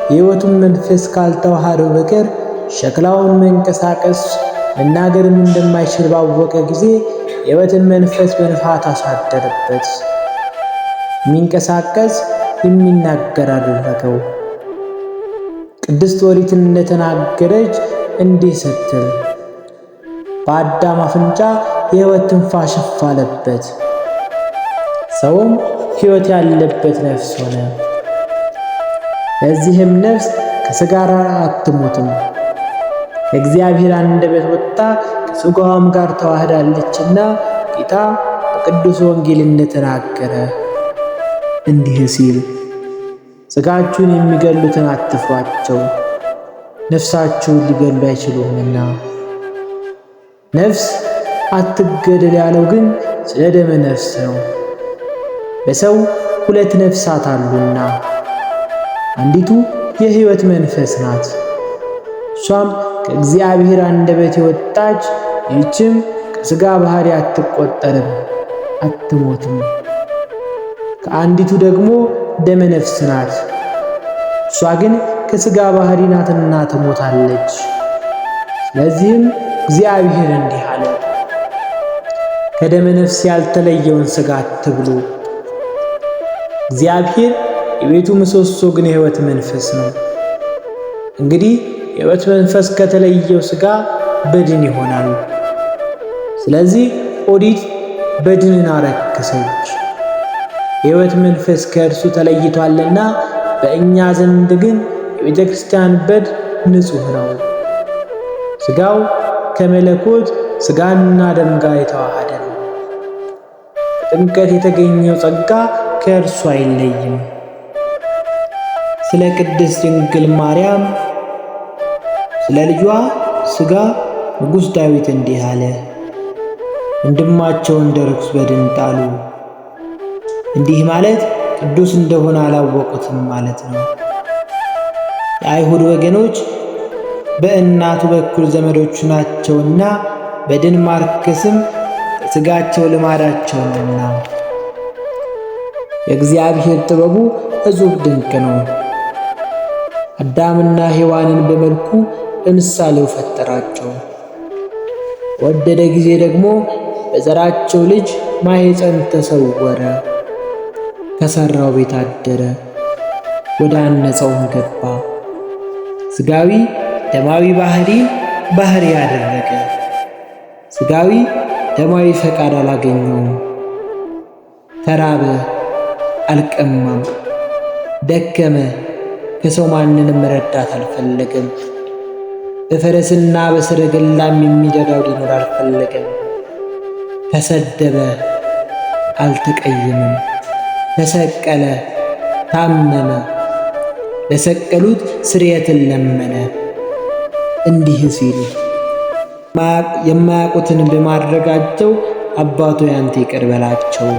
የሕይወቱን መንፈስ ካልተዋሃደው በቀር ሸክላውን መንቀሳቀስ መናገርም እንደማይችል ባወቀ ጊዜ የሕይወትን መንፈስ በንፋት አሳደረበት። የሚንቀሳቀስ የሚናገር አደረገው። ቅድስት ኦሪትን እንደተናገረች እንዲህ ስትል በአዳም አፍንጫ የሕይወት ትንፋሽ እፍ አለበት፣ ሰውም ሕይወት ያለበት ነፍስ ሆነ። ለዚህም ነፍስ ከሥጋ ጋር አትሞትም፣ ከእግዚአብሔር አንደበት ወጥታ ከሥጋዋም ጋር ተዋህዳለችና ጌታ በቅዱስ ወንጌል እንደተናገረ እንዲህ ሲል ሥጋችሁን የሚገሉትን አትፍሯቸው፣ ነፍሳችሁን ሊገሉ አይችሉምና። ነፍስ አትገደል ያለው ግን ስለ ደመ ነፍስ ነው። በሰው 2 ነፍሳት አሉና አንዲቱ የሕይወት መንፈስ ናት፣ እሷም ከእግዚአብሔር አንደበት የወጣች ይህችም ከሥጋ ባሕርይ አትቆጠርም አትሞትም። ከአንዲቱ ደግሞ ደመ ነፍስ ናት፣ እሷ ግን ከሥጋ ባሕርይ ናትና ትሞታለች። ስለዚህም እግዚአብሔር እንዲህ አለ፣ ከደመ ነፍስ ያልተለየውን ሥጋ አትብሉ። እግዚአብሔር የቤቱ ምሰሶ ግን የሕይወት መንፈስ ነው። እንግዲህ የሕይወት መንፈስ ከተለየው ሥጋ በድን ይሆናል። ስለዚህ ኦሪት በድንን አረከሰች፣ የሕይወት መንፈስ ከእርሱ ተለይቷልና። በእኛ ዘንድ ግን የቤተ ክርስቲያን በድን ንጹሕ ነው። ሥጋው ከመለኮት ሥጋና ደም ጋር የተዋሃደ ነው። በጥምቀት የተገኘው ጸጋ ከእርሱ አይለይም። ስለ ቅድስት ድንግል ማርያም ስለ ልጇ ሥጋ ንጉሥ ዳዊት እንዲህ አለ፣ ወንድማቸውን እንደ ርኩስ በድን ጣሉ። እንዲህ ማለት ቅዱስ እንደሆነ አላወቁትም ማለት ነው። የአይሁድ ወገኖች በእናቱ በኩል ዘመዶቹ ናቸውና በድን ማርከስም ከሥጋቸው ልማዳቸው ነውና። የእግዚአብሔር ጥበቡ እጹብ ድንቅ ነው። አዳምና ሔዋንን በመልኩ በምሳሌው ፈጠራቸው። ወደደ ጊዜ ደግሞ በዘራቸው ልጅ ማኅፀን ተሰወረ። ከሠራው ቤት አደረ፣ ወደ አነጸውም ገባ። ሥጋዊ ደማዊ ባሕርይ አደረገ። ሥጋዊ ደማዊ ፈቃድ አላገኘውም። ተራበ፣ አልቀማም። ደከመ፣ ከሰው ማንንም ረዳት አልፈለገም። በፈረስና በሰረገላም የሚደራው ሊኖር አልፈለገም። ተሰደበ፣ አልተቀየመም። ተሰቀለ፣ ታመመ፣ ለሰቀሉት ስርየትን ለመነ። እንዲህ ሲል የማያውቁትን በማድረጋቸው አባቶ ያንተ ይቅር በላቸው።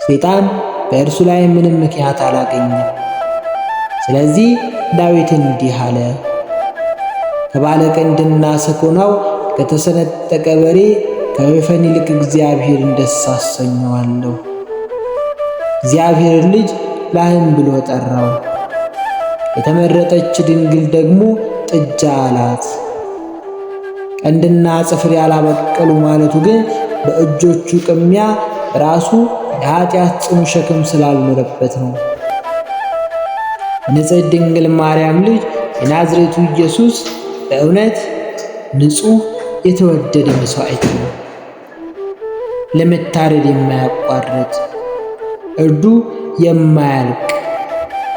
ሰይጣን በእርሱ ላይ ምንም ምክንያት አላገኘም። ስለዚህ ዳዊት እንዲህ አለ፣ ከባለቀንድና ሰኮናው ከተሰነጠቀ በሬ ከወይፈን ይልቅ እግዚአብሔርን ደስ አሰኘዋለሁ። እግዚአብሔር ልጅ ላህም ብሎ ጠራው። የተመረጠች ድንግል ደግሞ ጥጃ አላት። ቀንድና ጽፍር ያላበቀሉ ማለቱ ግን በእጆቹ ቅሚያ ራሱ የኃጢአት ጽኑ ሸክም ስላልኖረበት ነው። ንጽሕት ድንግል ማርያም ልጅ የናዝሬቱ ኢየሱስ በእውነት ንጹሕ የተወደደ መሥዋዕት ነው። ለመታረድ የማያቋርጥ እርዱ የማያልቅ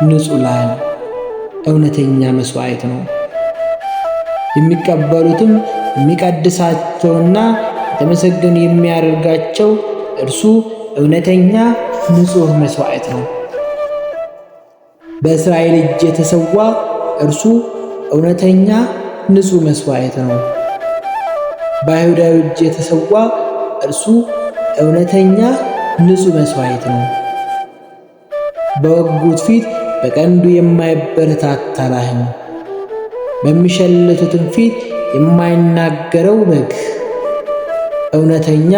ንጹሕ ላህም እውነተኛ መሥዋዕት ነው። የሚቀበሉትም የሚቀድሳቸውና የተመሰገኑ የሚያደርጋቸው እርሱ እውነተኛ ንጹሕ መሥዋዕት ነው። በእስራኤል እጅ የተሰዋ እርሱ እውነተኛ ንጹሕ መሥዋዕት ነው። በአይሁዳዊ እጅ የተሰዋ እርሱ እውነተኛ ንጹሕ መሥዋዕት ነው። በወጉት ፊት በቀንዱ የማይበረታታ ላህም፣ በሚሸልቱትም ፊት የማይናገረው በግ እውነተኛ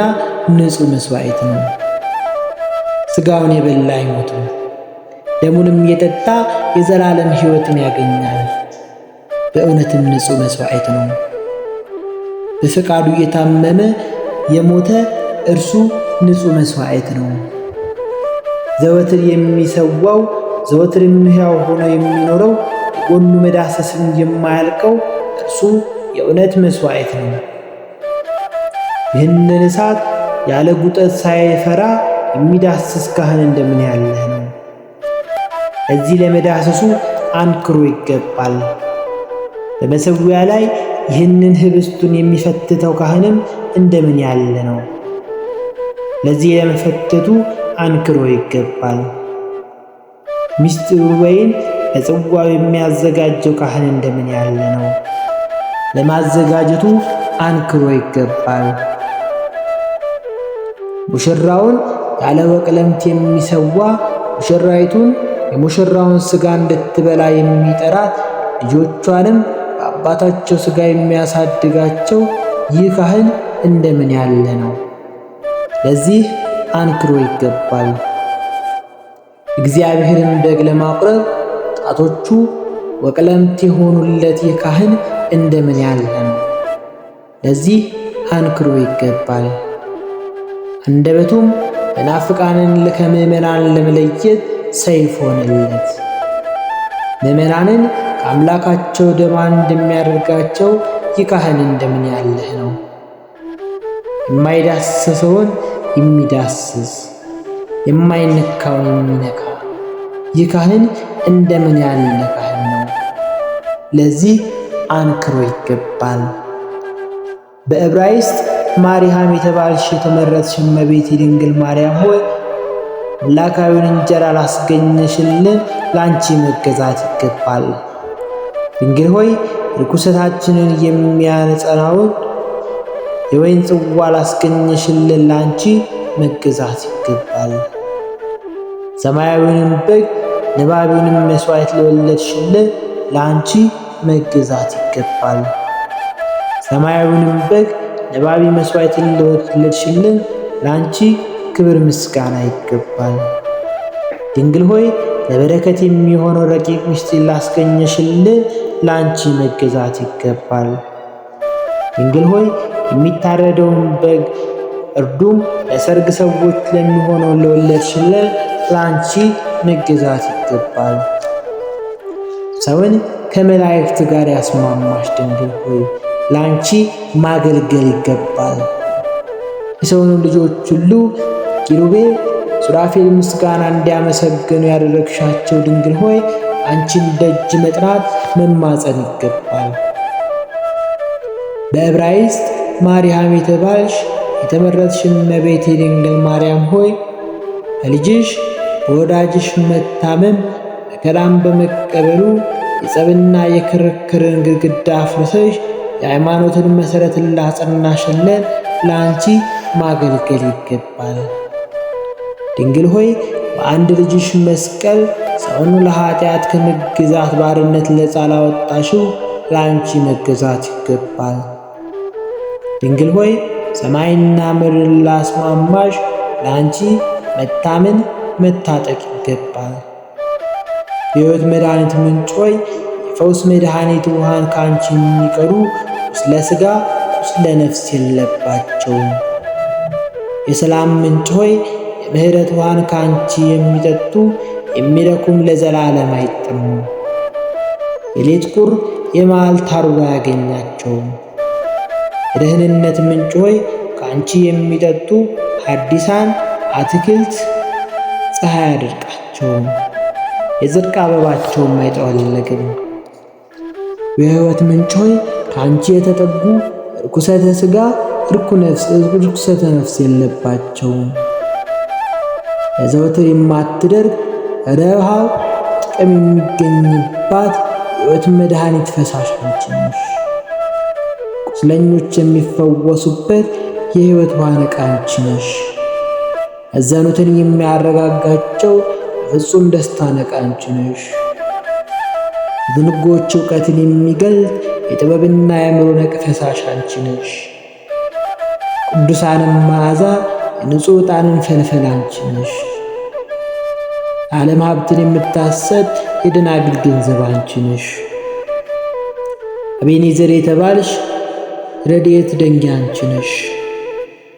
ንጹሕ መሥዋዕት ነው። ሥጋውን የበላ አይሞትም፣ ደሙንም የጠጣ የዘላለም ሕይወትን ያገኛል። በእውነትም ንጹሕ መሥዋዕት ነው። በፈቃዱ የታመመ የሞተ እርሱ ንጹሕ መሥዋዕት ነው። ዘወትር የሚሰዋው ዘወትርም ሕያው ሆኖ የሚኖረው የጎኑ መዳሰስን የማያልቀው እርሱ የእውነት መሥዋዕት ነው። ይህንን እሳት ያለ ጉጠት ሳይፈራ የሚዳስስ ካህን እንደምን ያለህ ነው! እዚህ ለመዳሰሱ አንክሮ ይገባል። በመሠዊያ ላይ ይህንን ኅብስቱን የሚፈትተው ካህንም እንደምን ያለ ነው! ለዚህ ለመፈተቱ አንክሮ ይገባል። ምስጢሩ ወይን ለጽዋው የሚያዘጋጀው ካህን እንደምን ያለ ነው! ለማዘጋጀቱ አንክሮ ይገባል። ሙሽራውን ያለ ወቅለምት የሚሰዋ ሙሽራይቱን የሙሽራውን ሥጋ እንድትበላ የሚጠራት ልጆቿንም በአባታቸው ሥጋ የሚያሳድጋቸው ይህ ካህን እንደምን ያለ ነው! ለዚህ አንክሮ ይገባል። እግዚአብሔርን በግ ለማቁረብ ጣቶቹ ወቅለምት የሆኑለት ይህ ካህን እንደምን ያለ ነው! ለዚህ አንክሮ ይገባል። አንደበቱም መናፍቃንን ከምዕመናን ለመለየት ሰይፍ ሆነለት። ምዕመናንን ከአምላካቸው ደም አንድ የሚያደርጋቸው ይህ ካህን እንደምን ያለህ ነው! የማይዳሰሰውን የሚዳስስ የማይነካውን የሚነካ ይህ ካህን እንደምን ያለ ካህን ነው! ለዚህ አንክሮ ይገባል። በዕብራይስጥ ማርያም የተባልሽ የተመረጥሽ እመቤቴ ድንግል ማርያም ሆይ አምላካዊውን እንጀራ ላስገኘሽልን ለአንቺ መገዛት ይገባል። ድንግል ሆይ ርኩሰታችንን የሚያነጻውን የወይን ጽዋ ላስገኘሽልን ለአንቺ መገዛት ይገባል። ሰማያዊውንም በግ ነባቢውንም መሥዋዕት ለወለድሽልን ለአንቺ መገዛት ይገባል። ሰማያዊውንም በግ ነባቢ መሥዋዕትን ለወለድሽልን ለአንቺ ክብር ምስጋና ይገባል። ድንግል ሆይ ለበረከት የሚሆነው ረቂቅ ምስጢር ላስገኘሽልን ለአንቺ መገዛት ይገባል። ድንግል ሆይ የሚታረደውን በግ እርዱም ለሰርግ ሰዎች ለሚሆነው ለወለድሽልን ለአንቺ መገዛት ይገባል። ሰውን ከመላእክት ጋር ያስማማሽ ድንግል ሆይ ለአንቺ ማገልገል ይገባል። የሰውንም ልጆች ሁሉ ኪሩቤል ሱራፌል ምስጋና እንዲያመሰግኑ ያደረግሻቸው ድንግል ሆይ አንቺን ደጅ መጥናት መማፀን ይገባል። በዕብራይስጥ ማርያም የተባልሽ የተመረጥሽ እመቤቴ ድንግል ማርያም ሆይ በልጅሽ በወዳጅሽ መታመን መከራን በመቀበሉ የጸብና የክርክርን ግድግዳ አፍርሰሽ የሃይማኖትን መሠረት ላጸናሽልን ለአንቺ ማገልገል ይገባል። ድንግል ሆይ በአንድ ልጅሽ መስቀል ሰውን ለኃጢአት ከመገዛት ባርነት ነፃ ላወጣሽው ለአንቺ መገዛት ይገባል። ድንግል ሆይ ሰማይና ምድርን ላስማማሽ ለአንቺ መታመን መታጠቅ ይገባል። የሕይወት መድኃኒት ምንጭ ሆይ የፈውስ መድኃኒት ውሃን ከአንቺ የሚቀዱ ቁስለ ሥጋ ቁስለ ነፍስ የለባቸውም። የሰላም ምንጭ ሆይ የምሕረት ውሃን ከአንቺ የሚጠጡ የሚረኩም ለዘላለም አይጠሙም። የሌት ቁር የመዓልት ሐሩር አያገኛቸውም። የደህንነት ምንጭ ሆይ ከአንቺ የሚጠጡ ሐዲሳን አትክልት ፀሐይ አያደርቃቸውም፣ የጽድቅ አበባቸውም አይጠወልግም። የሕይወት ምንጭ ሆይ ከአንቺ የተጠጉ ርኩሰተ ሥጋ ርኩሰተ ነፍስ የለባቸውም። ለዘወትር የማትደርግ ረሃብ ጥቅም የሚገኝባት የሕይወት መድኃኒት ፈሳሽ አንቺ ነሽ። ቁስለኞች የሚፈወሱበት የሕይወት ውሃ ነቃ አንቺ ነሽ። ያዘኑትን የሚያረጋጋቸው ፍጹም ደስታ ነቃ አንቺ ነሽ። ዝንጎች ዕውቀትን የሚገልጥ የጥበብና የአእምሮ ነቅ ፈሳሽ አንቺ ነሽ። ቅዱሳንም መዓዛ የንጹሕ ዕጣንን ፈልፈል አንቺ ነሽ። ዓለም ሀብትን የምታሰጥ የደናግል ገንዘብ አንቺ ነሽ። አቤኔዘር የተባልሽ ረድኤት ደንጊያ አንቺ ነሽ።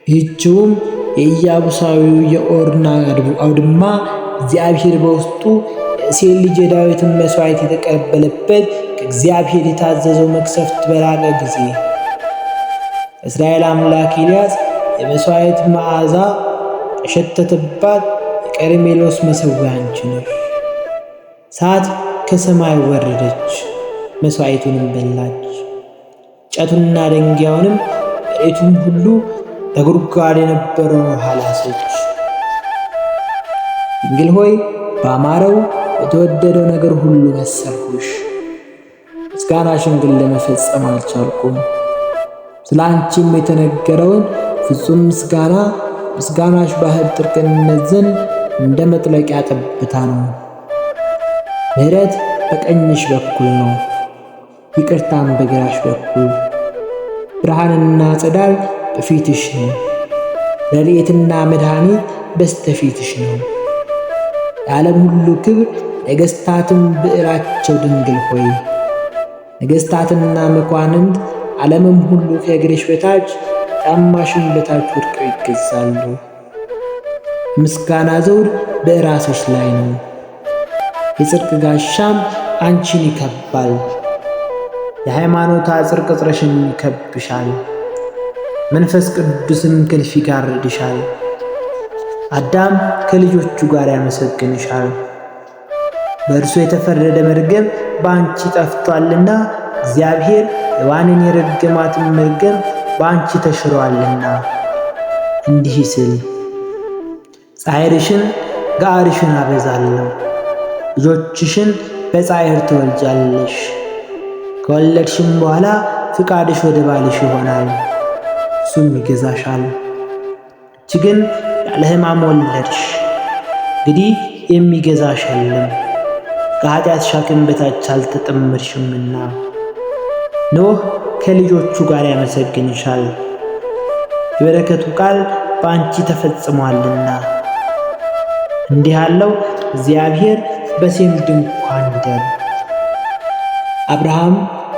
ይህችውም የኢያቡሳዊው የኦርና አውድማ እግዚአብሔር በውስጡ የእሴይን ልጅ የዳዊትን መሥዋዕት የተቀበለበት ከእግዚአብሔር የታዘዘው መቅሰፍት በራቀ ጊዜ እስራኤል አምላክ ኤልያስ የመሥዋዕት መዓዛ የሸተተባት የቀርሜሎስ መሠዊያ አንቺ ነሽ። እሳት ከሰማይ ወረደች፣ መሥዋዕቱንም በላች። እንጨቱንና ደንጊያውንም መሬቱም ሁሉ በጉድጓድ የነበረውን ውሃ ላሰች። ድንግል ሆይ ባማረው በተወደደው ነገር ሁሉ መሰልሁሽ፣ ምስጋናሽን ግን ለመፈጸም አልቻልኩም። ስለ አንቺም የተነገረውን ፍጹም ምስጋናሽ ባህር ጥልቅነት ዘንድ እንደ መጥለቂያ ጠብታ ነው። ምሕረት በቀኝሽ በኩል ነው፣ ይቅርታም በግራሽ በኩል። ብርሃንና ጸዳል በፊትሽ ነው፣ ረድኤትና መድኃኒት በስተፊትሽ ነው። የዓለም ሁሉ ክብር ነገሥታትም ብዕራቸው ድንግል ሆይ ነገሥታትና መኳንንት ዓለምም ሁሉ ከእግርሽ በታች ጫማሽን በታች ወድቀው ይገዛሉ። ምስጋና ዘውድ በራስሽ ላይ ነው፣ የጽድቅ ጋሻም አንቺን ይከባል። የሃይማኖት አጥር ቅጥርሽን ይከብሻል፣ መንፈስ ቅዱስም ክንፍ ይጋርድሻል። አዳም ከልጆቹ ጋር ያመሰግንሻል። በእርሱ የተፈረደ መርገም በአንቺ ጠፍቷልና እግዚአብሔር ሔዋንን የረገማትን መርገም በአንቺ ተሽሯልና። እንዲህ ሲል ጻዕርሽን ጋርሽን አበዛለሁ፣ ልጆችሽን በጻዕር ትወልጃለሽ። ከወለድሽም በኋላ ፍቃድሽ ወደ ባልሽ ይሆናል፣ እሱም ይገዛሻል። አንቺ ግን ያለ ሕማም ወለድሽ፣ እንግዲህ የሚገዛሽ የለም፣ ከኃጢአት ሸክም በታች አልተጠመድሽምና። ኖህ ከልጆቹ ጋር ያመሰግንሻል፣ የበረከቱ ቃል በአንቺ ተፈጽሟልና። እንዲህ ያለው እግዚአብሔር በሴም ድንኳን ይደር። አብርሃም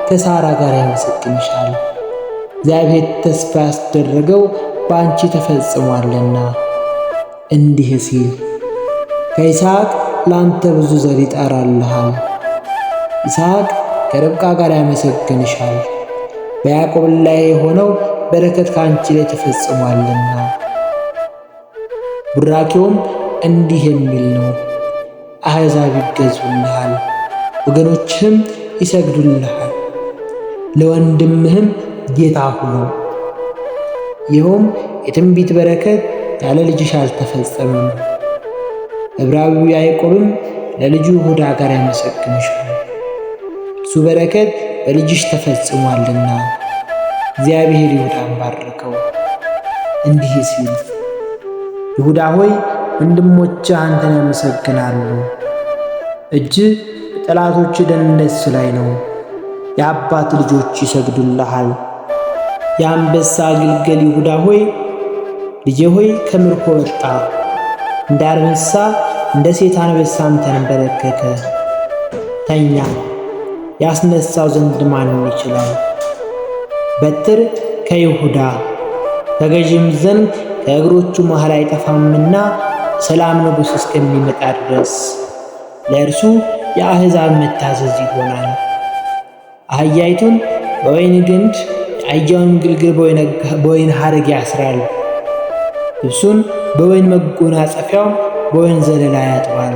ከሳራ ጋር ያመሰግንሻል፣ እግዚአብሔር ተስፋ ያስደረገው በአንቺ ተፈጽሟልና። እንዲህ ሲል ከይስሐቅ ለአንተ ብዙ ዘር ይጠራልሃል። ይስሐቅ ከርብቃ ጋር ያመሰግንሻል፣ በያዕቆብ ላይ የሆነው በረከት ከአንቺ ላይ ተፈጽሟልና። ቡራኬውም እንዲህ የሚል ነው፣ አሕዛብ ይገዙልሃል፣ ወገኖችህም ይሰግዱልሃል፣ ለወንድምህም ጌታ ሁነው። ይኸውም የትንቢት በረከት ያለ ልጅሽ አልተፈጸመም። ዕብራዊው ያዕቆብም ለልጁ ይሁዳ ጋር ያመሰግንሻል፣ እሱ በረከት በልጅሽ ተፈጽሟልና። እግዚአብሔር ይሁዳን ባረከው፣ እንዲህ ሲል ይሁዳ ሆይ ወንድሞችህ አንተን ያመሰግናሉ። እጅህ በጠላቶች ደህንነት ላይ ነው፣ የአባት ልጆች ይሰግዱልሃል። የአንበሳ ግልገል ይሁዳ ሆይ ልጄ ሆይ ከምርኮ ወጣ፣ እንደ አንበሳ እንደ ሴት አንበሳም ተንበረከከ። ተኛ፣ ያስነሳው ዘንድ ማን ይችላል? በትር ከይሁዳ ተገዥም ዘንድ ከእግሮቹ መሃል አይጠፋምና ሰላም ንጉሥ እስከሚመጣ ድረስ ለእርሱ የአሕዛብ መታዘዝ ይሆናል። አህያይቱን በወይን ግንድ የአህያውን ግልገል በወይን ሐረግ ያስራል። ልብሱን በወይን መጎናጸፊያው በወይን ዘለላ ያጥባል።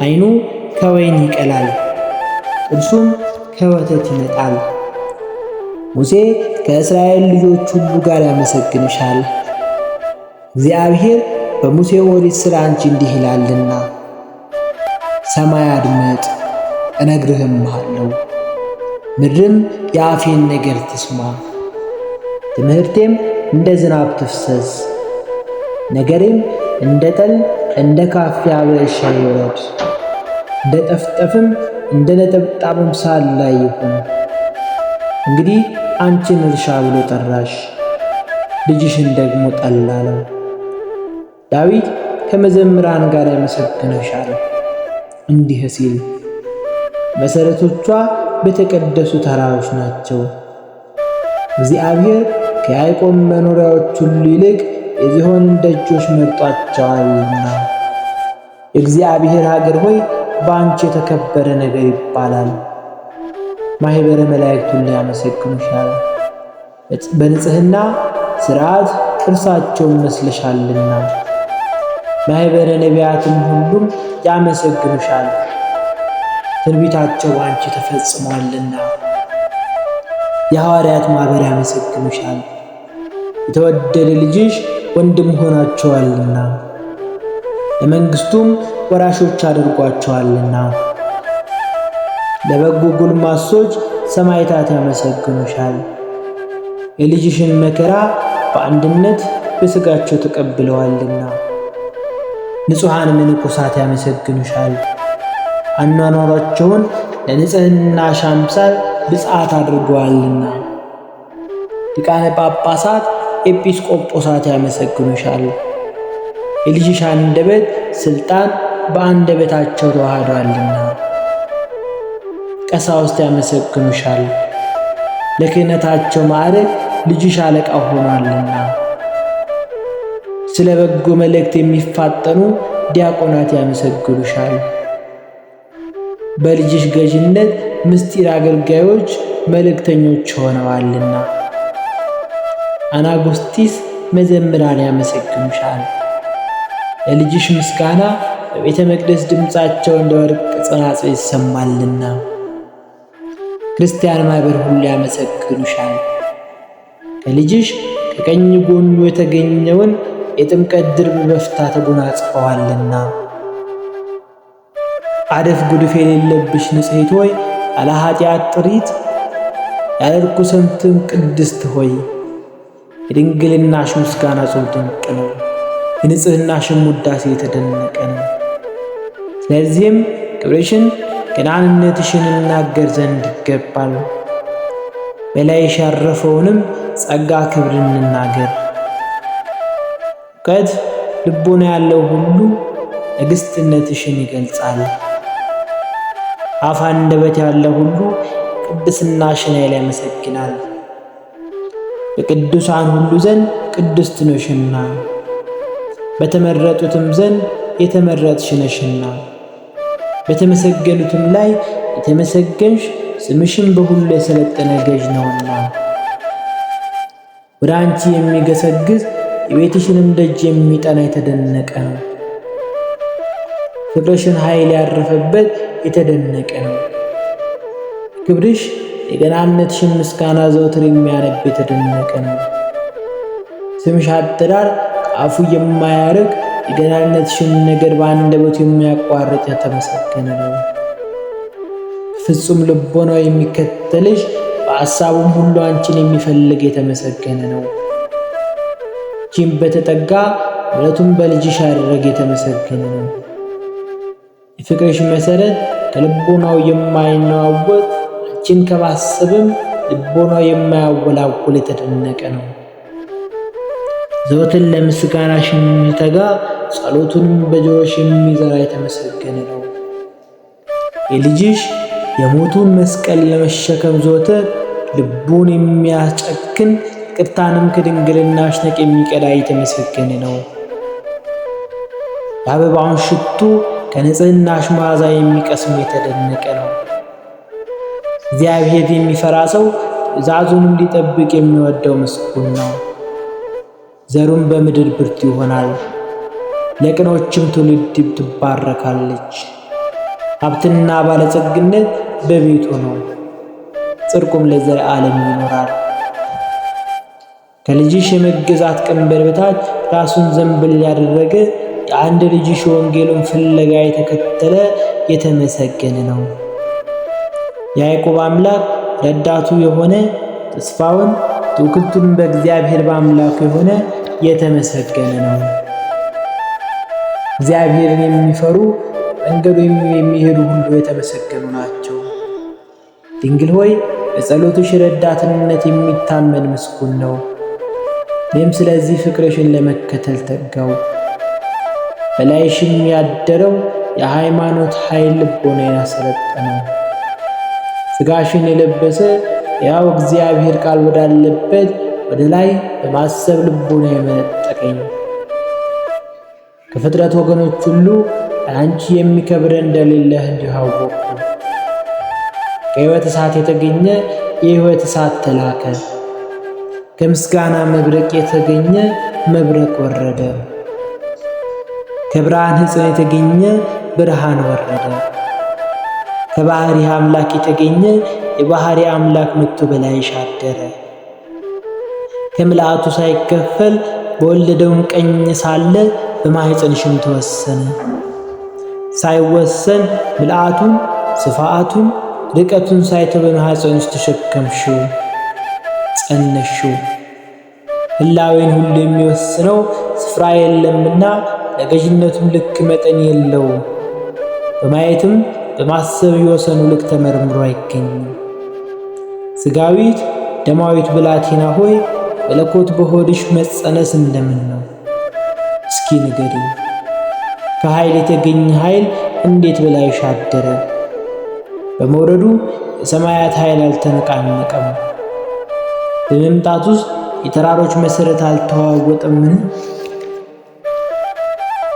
ዓይኑ ከወይን ይቀላል፣ ጥርሱም ከወተት ይነጣል። ሙሴ ከእስራኤል ልጆች ሁሉ ጋር ያመሰግንሻል። እግዚአብሔር በሙሴ ኦሪት ስለ አንቺ እንዲህ ይላልና ሰማይ አድምጥ እነግርህምሃለሁ፣ ምድርም የአፌን ነገር ትስማ። ትምህርቴም እንደ ዝናብ ትፍሰስ፣ ነገሬም እንደ ጠል እንደ ካፊያ በእርሻ ይውረድ። እንደ ጠፍጠፍም እንደ ነጠብጣብም ሳር ላይ ይሁን። እንግዲህ አንቺን እርሻ ብሎ ጠራሽ፣ ልጅሽን ደግሞ ጠል አለው። ዳዊት ከመዘምራን ጋር ያመሰግንሻል እንዲህ ሲል መሠረቶቿ በተቀደሱ ተራሮች ናቸው። እግዚአብሔር ከያዕቆብ መኖሪያዎች ሁሉ ይልቅ የዝሆንን ደጆች መርጧቸዋልና። የእግዚአብሔር ሀገር ሆይ በአንቺ የተከበረ ነገር ይባላል። ማኅበረ መላእክት ሁሉ ያመሰግኑሻል፣ በንጽሕና ሥርዓት ቅርሳቸውን መስለሻልና። ማኅበረ ነቢያትም ሁሉም ያመሰግኑሻል፣ ትንቢታቸው በአንቺ ተፈጽሟልና። የሐዋርያት ማኅበር ያመሰግኑሻል፣ የተወደደ ልጅሽ ወንድም ሆናቸዋልና። ለመንግሥቱም ወራሾች አድርጓቸዋልና። ለበጎ ጎልማሶች ሰማዕታት ያመሰግኑሻል፣ የልጅሽን መከራ በአንድነት በሥጋቸው ተቀብለዋልና። ንጹሐን መነኮሳት ያመሰግኑሻል፣ አኗኗራቸውን ለንጽሕናሽ አምሳል ብፅዓት አድርገዋልና። ሊቃነ ጳጳሳት ኤጲስቆጶሳት ያመሰግኑሻል፣ የልጅሽ አንደበት ሥልጣን በአንደበታቸው ተዋህዷልና። ቀሳውስት ያመሰግኑሻል፣ ለክህነታቸው ማዕረግ ልጅሽ አለቃ ሆኗልና። ስለ በጎ መልእክት የሚፋጠኑ ዲያቆናት ያመሰግኑሻል፣ በልጅሽ ገዥነት ምስጢር አገልጋዮች መልእክተኞች ሆነዋልና። አናጉስጢስ መዘምራን ያመሰግኑሻል፣ ለልጅሽ ምስጋና በቤተ መቅደስ ድምፃቸው እንደ ወርቅ ጽናጽል ይሰማልና። ክርስቲያን ማኅበር ሁሉ ያመሰግኑሻል፣ ከልጅሽ ከቀኝ ጎኑ የተገኘውን የጥምቀት ድርብ በፍታ ተጎናጽፈዋልና። አደፍ ጉድፍ የሌለብሽ ንጽሕት ሆይ ያለ ኃጢአት ጥሪት ያለ ርኩሰትም ቅድስት ሆይ የድንግልናሽ ምስጋና ጽኑ ድንቅ ነው፣ የንጽሕናሽም ውዳሴ የተደነቀ ነው። ስለዚህም ክብርሽን ገናንነትሽን እናገር ዘንድ ይገባል። በላይሽ ያረፈውንም ጸጋ ክብርን እንናገር። እውቀት ልቦና ያለው ሁሉ ንግሥትነትሽን ይገልጻል። አፍ አንደበት ያለ ሁሉ ቅድስናሽን ያመሰግናል። በቅዱሳን ሁሉ ዘንድ ቅድስት ነሽና፣ በተመረጡትም ዘንድ የተመረጥሽ ነሽና፣ በተመሰገኑትም ላይ የተመሰገንሽ ስምሽም በሁሉ የሰለጠነ ገዥ ነውና። ወደ አንቺ የሚገሰግስ የቤትሽንም ደጅ የሚጠና የተደነቀ ነው። ፍቅርሽን ኃይል ያረፈበት የተደነቀ ነው። ክብርሽ የገናነትሽን ምስጋና ዘውትር የሚያነብ የተደነቀ ነው። ስምሽ አጠራር ከአፉ የማያርቅ የገናነትሽን ነገር በአንደበቱ የሚያቋርጥ የተመሰገነ ነው። ፍጹም ልቦናው የሚከተልሽ በሐሳቡም ሁሉ አንቺን የሚፈልግ የተመሰገነ ነው። አንቺን በተጠጋ ምሕረቱን በልጅሽ ያደረገ የተመሰገነ ነው። የፍቅርሽ መሠረት ከልቦናው የማይናወጥ አንቺን ከማሰብም ልቦናው የማያወላውል የተደነቀ ነው። ዘወትር ለምስጋናሽ የሚተጋ ጸሎቱንም በጆሮሽ የሚዘራ የተመሰገነ ነው። የልጅሽ የሞቱን መስቀል ለመሸከም ዘወትር ልቡን የሚያስጨክን ይቅርታንም ከድንግልናሽ ነቅ የሚቀዳ የተመሰገነ ነው። የአበባውን ሽቱ ከንጽህናሽ መዓዛ የሚቀስም የተደነቀ ነው። እግዚአብሔር የሚፈራ ሰው ትእዛዙንም ሊጠብቅ የሚወደው ምስጉን ነው። ዘሩም በምድር ብርቱ ይሆናል፣ ለቅኖችም ትውልድ ትባረካለች። ሀብትና ባለጸግነት በቤቱ ነው፣ ጽድቁም ለዘለዓለም ይኖራል። ከልጅሽ የመገዛት ቀንበር በታች ራሱን ዘንበል ያደረገ የአንድ ልጅሽ ወንጌሉን ፍለጋ የተከተለ የተመሰገነ ነው። የያዕቆብ አምላክ ረዳቱ የሆነ ተስፋውን ትውክልቱን በእግዚአብሔር በአምላኩ የሆነ የተመሰገነ ነው። እግዚአብሔርን የሚፈሩ መንገዱ የሚሄዱ ሁሉ የተመሰገኑ ናቸው። ድንግል ሆይ በጸሎትሽ ረዳትነት የሚታመን ምስጉን ነው። እኔም ስለዚህ ፍቅርሽን ለመከተል ተጋው። በላይሽም ያደረው የሃይማኖት ኃይል ልቦናዬን አሰለጠነው። ሥጋሽን የለበሰ ያው እግዚአብሔር ቃል ወዳለበት ወደ ላይ በማሰብ ልቦናዬ መነጠቀኝ። ከፍጥረት ወገኖች ሁሉ አንቺ የሚከብር እንደሌለህ እንዲሁ አወቅሁ። ከሕይወት እሳት የተገኘ የሕይወት እሳት ተላከ። ከምስጋና መብረቅ የተገኘ መብረቅ ወረደ። ከብርሃን ሕፅን የተገኘ ብርሃን ወረደ። ከባሕሪ አምላክ የተገኘ የባሕሪ አምላክ መጥቶ በላይሽ አደረ። ከምልአቱ ሳይከፈል በወለደውም ቀኝ ሳለ በማኅፀንሽም ተወሰነ። ሳይወሰን ምልአቱን ስፋቱን ርቀቱን ሳይተው በማኅፀንሽ ተሸከምሽው፣ ጸነሽው። ሕላዌን ሁሉ የሚወስነው ስፍራ የለምና ለገዥነቱም ልክ መጠን የለውም። በማየትም በማሰብ የወሰኑ ልክ ተመርምሮ አይገኝም። ሥጋዊት ደማዊት ብላቴና ሆይ መለኮት በሆድሽ መጸነስ እንደምን ነው? እስኪ ንገሪኝ። ከኃይል የተገኘ ኃይል እንዴት በላይሽ አደረ? በመውረዱ የሰማያት ኃይል አልተነቃነቀም። በመምጣት ውስጥ የተራሮች መሠረት አልተዋወጠምን?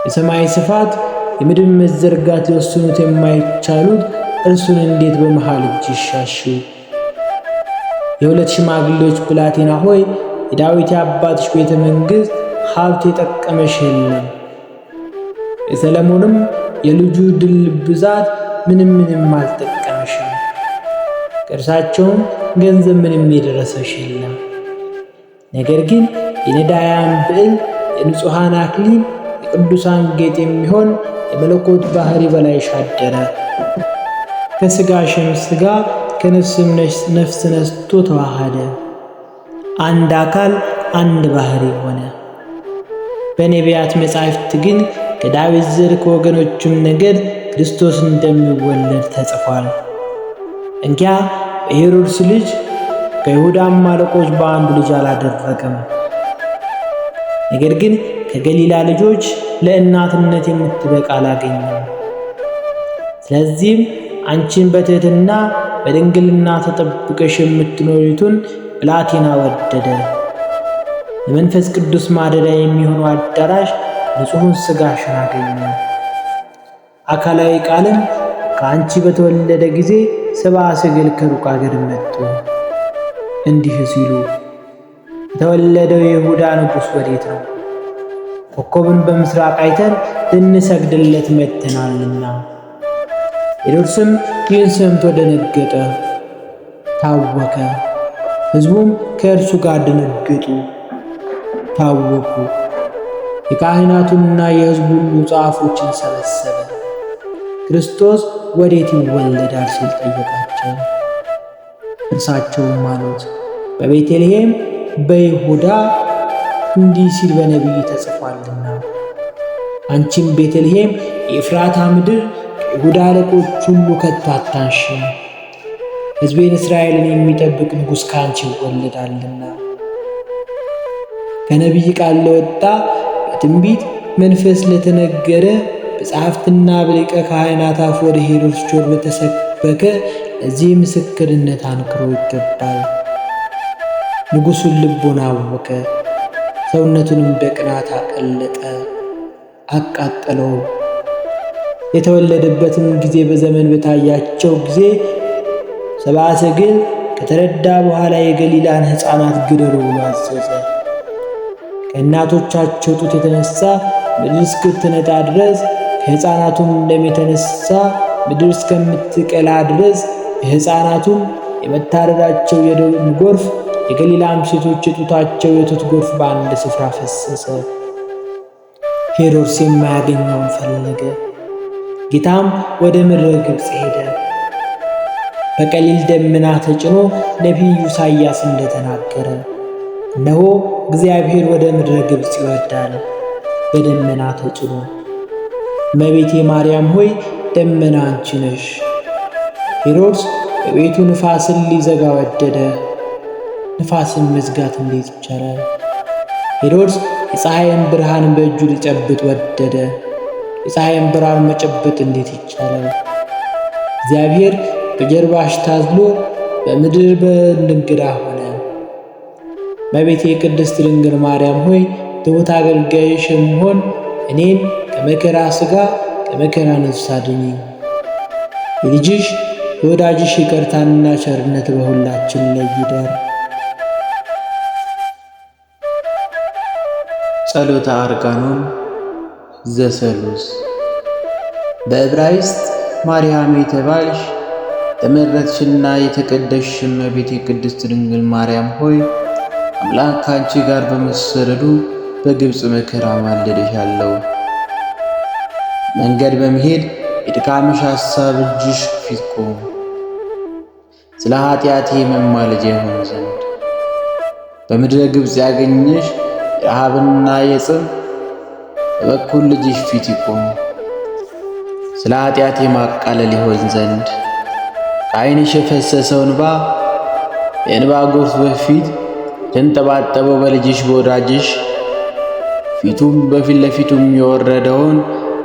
የሰማይ ስፋት የምድር መዘርጋት የወሰኑት የማይቻሉት እርሱን እንዴት በመሃል እጅሽ ሻሽው? የሁለት ሽማግሌዎች ብላቴና ሆይ የዳዊት የአባትሽ ቤተ መንግሥት ሀብት የጠቀመሽ የለም። የሰለሞንም የልጁ ድል ብዛት ምንም አልጠቀመሽም። ከእርሳቸውም ገንዘብ ምንም የደረሰሽ የለም። ነገር ግን የነዳያን ብዕል፣ የንጹሐን አክሊል፣ የቅዱሳን ጌጥ የሚሆን የመለኮት ባሕሪ በላይሽ አደረ። ከሥጋሽም ሥጋ ከነፍስም ነፍስ ነስቶ ተዋሃደ። አንድ አካል አንድ ባሕሪ ሆነ። በነቢያት መጻሕፍት ግን ከዳዊት ዘር ከወገኖቹም ነገድ ክርስቶስ እንደሚወለድ ተጽፏል። እንኪያ በሄሮድስ ልጅ ከይሁዳም አለቆች በአንዱ ልጅ አላደረገም። ነገር ግን ከገሊላ ልጆች ለእናትነት የምትበቃ አላገኘም። ስለዚህም አንቺን በትሕትና በድንግልና ተጠብቀሽ የምትኖሪቱን ብላቴና ወደደ። ለመንፈስ ቅዱስ ማደሪያ የሚሆነው አዳራሽ ንጹሑን ሥጋሽን አገኘ። አካላዊ ቃልም ከአንቺ በተወለደ ጊዜ ሰብአ ሰገል ከሩቅ አገር መጡ፣ እንዲህ ሲሉ የተወለደው የይሁዳ ንጉሥ ወዴት ነው? ኮከቡን በምሥራቅ አይተን ልንሰግድለት መጥተናልና። ሄሮድስም ይህን ሰምቶ ደነገጠ፣ ታወከ። ሕዝቡም ከእርሱ ጋር ደነገጡ፣ ታወኩ። የካህናቱንና የሕዝቡ ሁሉ ጻፎችን ሰበሰበ። ክርስቶስ ወዴት ይወለዳል ሲል ጠየቃቸው። እርሳቸውም አሉት በቤተልሔም በይሁዳ፣ እንዲህ ሲል በነቢይ ተጽፏልና አንቺም ቤተልሔም የኤፍራታ ምድር ከይሁዳ አለቆች ሁሉ ከቶ አታንሽም። ሕዝቤን እስራኤልን የሚጠብቅ ንጉሥ ካንቺ ይወለዳልና። ከነቢይ ቃል ለወጣ በትንቢት መንፈስ ለተነገረ በጸሐፍትና በሊቀ ካህናት አፍ ወደ ሄሮድስ ጆሮ ለተሰበከ ለዚህ ምስክርነት አንክሮ ይገባል። ንጉሡን ልቡን አወቀ፣ ሰውነቱንም በቅናት አቀለጠ፣ አቃጠለው። የተወለደበትም ጊዜ በዘመን በታያቸው ጊዜ ሰብአ ሰገል ከተረዳ በኋላ የገሊላን ሕፃናት ግደሉ ብሎ አዘዘ። ከእናቶቻቸው ጡት የተነሳ ምድር እስክትነጣ ድረስ ከሕፃናቱም ደም የተነሳ ምድር እስከምትቀላ ድረስ የሕፃናቱን የመታረዳቸው የደም ጎርፍ የገሊላም ሴቶች የጡታቸው የጡት ጎርፍ በአንድ ስፍራ ፈሰሰ። ሄሮድስ የማያገኘውን ፈለገ። ጌታም ወደ ምድረ ግብፅ ሄደ። በቀሊል ደመና ተጭኖ ነቢዩ ኢሳይያስ እንደተናገረ እነሆ እግዚአብሔር ወደ ምድረ ግብፅ ይወርዳል በደመና ተጭኖ። እመቤቴ ማርያም ሆይ ደመና አንቺ ነሽ። ሄሮድስ በቤቱ ንፋስን ሊዘጋ ወደደ። ንፋስን መዝጋት እንዴት ይቻላል? ሄሮድስ የፀሐይን ብርሃን በእጁ ሊጨብጥ ወደደ። የፀሐይን ብርሃን መጨበጥ እንዴት ይቻላል? እግዚአብሔር በጀርባሽ ታዝሎ በምድር በእንግዳ ሆነ። እመቤቴ ቅድስት ድንግል ማርያም ሆይ ትሑት አገልጋይሽ የምሆን እኔን ከመከራ ሥጋ ከመከራ ነፍስ አድኚኝ። የልጅሽ የወዳጅሽ ይቅርታንና ቸርነት በሁላችን ላይ ይደር። ጸሎተ አርጋኖን ዘሰሉስ። በዕብራይስጥ ማርያም የተባልሽ የተመረጥሽና የተቀደስሽ እመቤቴ ቅድስት ድንግል ማርያም ሆይ አምላክ ከአንቺ ጋር በመሰደዱ በግብፅ መከራ ማልደሻለሁ። መንገድ በመሄድ የድካምሽ ሐሳብ እጅሽ ፊት ቆም፣ ስለ ኃጢአቴ መማለጃ ይሆን ዘንድ በምድረ ግብፅ ያገኘሽ የረሃብና የጽም በበኩል ልጅሽ ፊት ይቆም፣ ስለ ኃጢአቴ ማቃለል ይሆን ዘንድ ከዓይንሽ የፈሰሰው እንባ የእንባ ጎርፍ በፊት ተንጠባጠበው በልጅሽ በወዳጅሽ ፊቱም በፊት ለፊቱም የወረደውን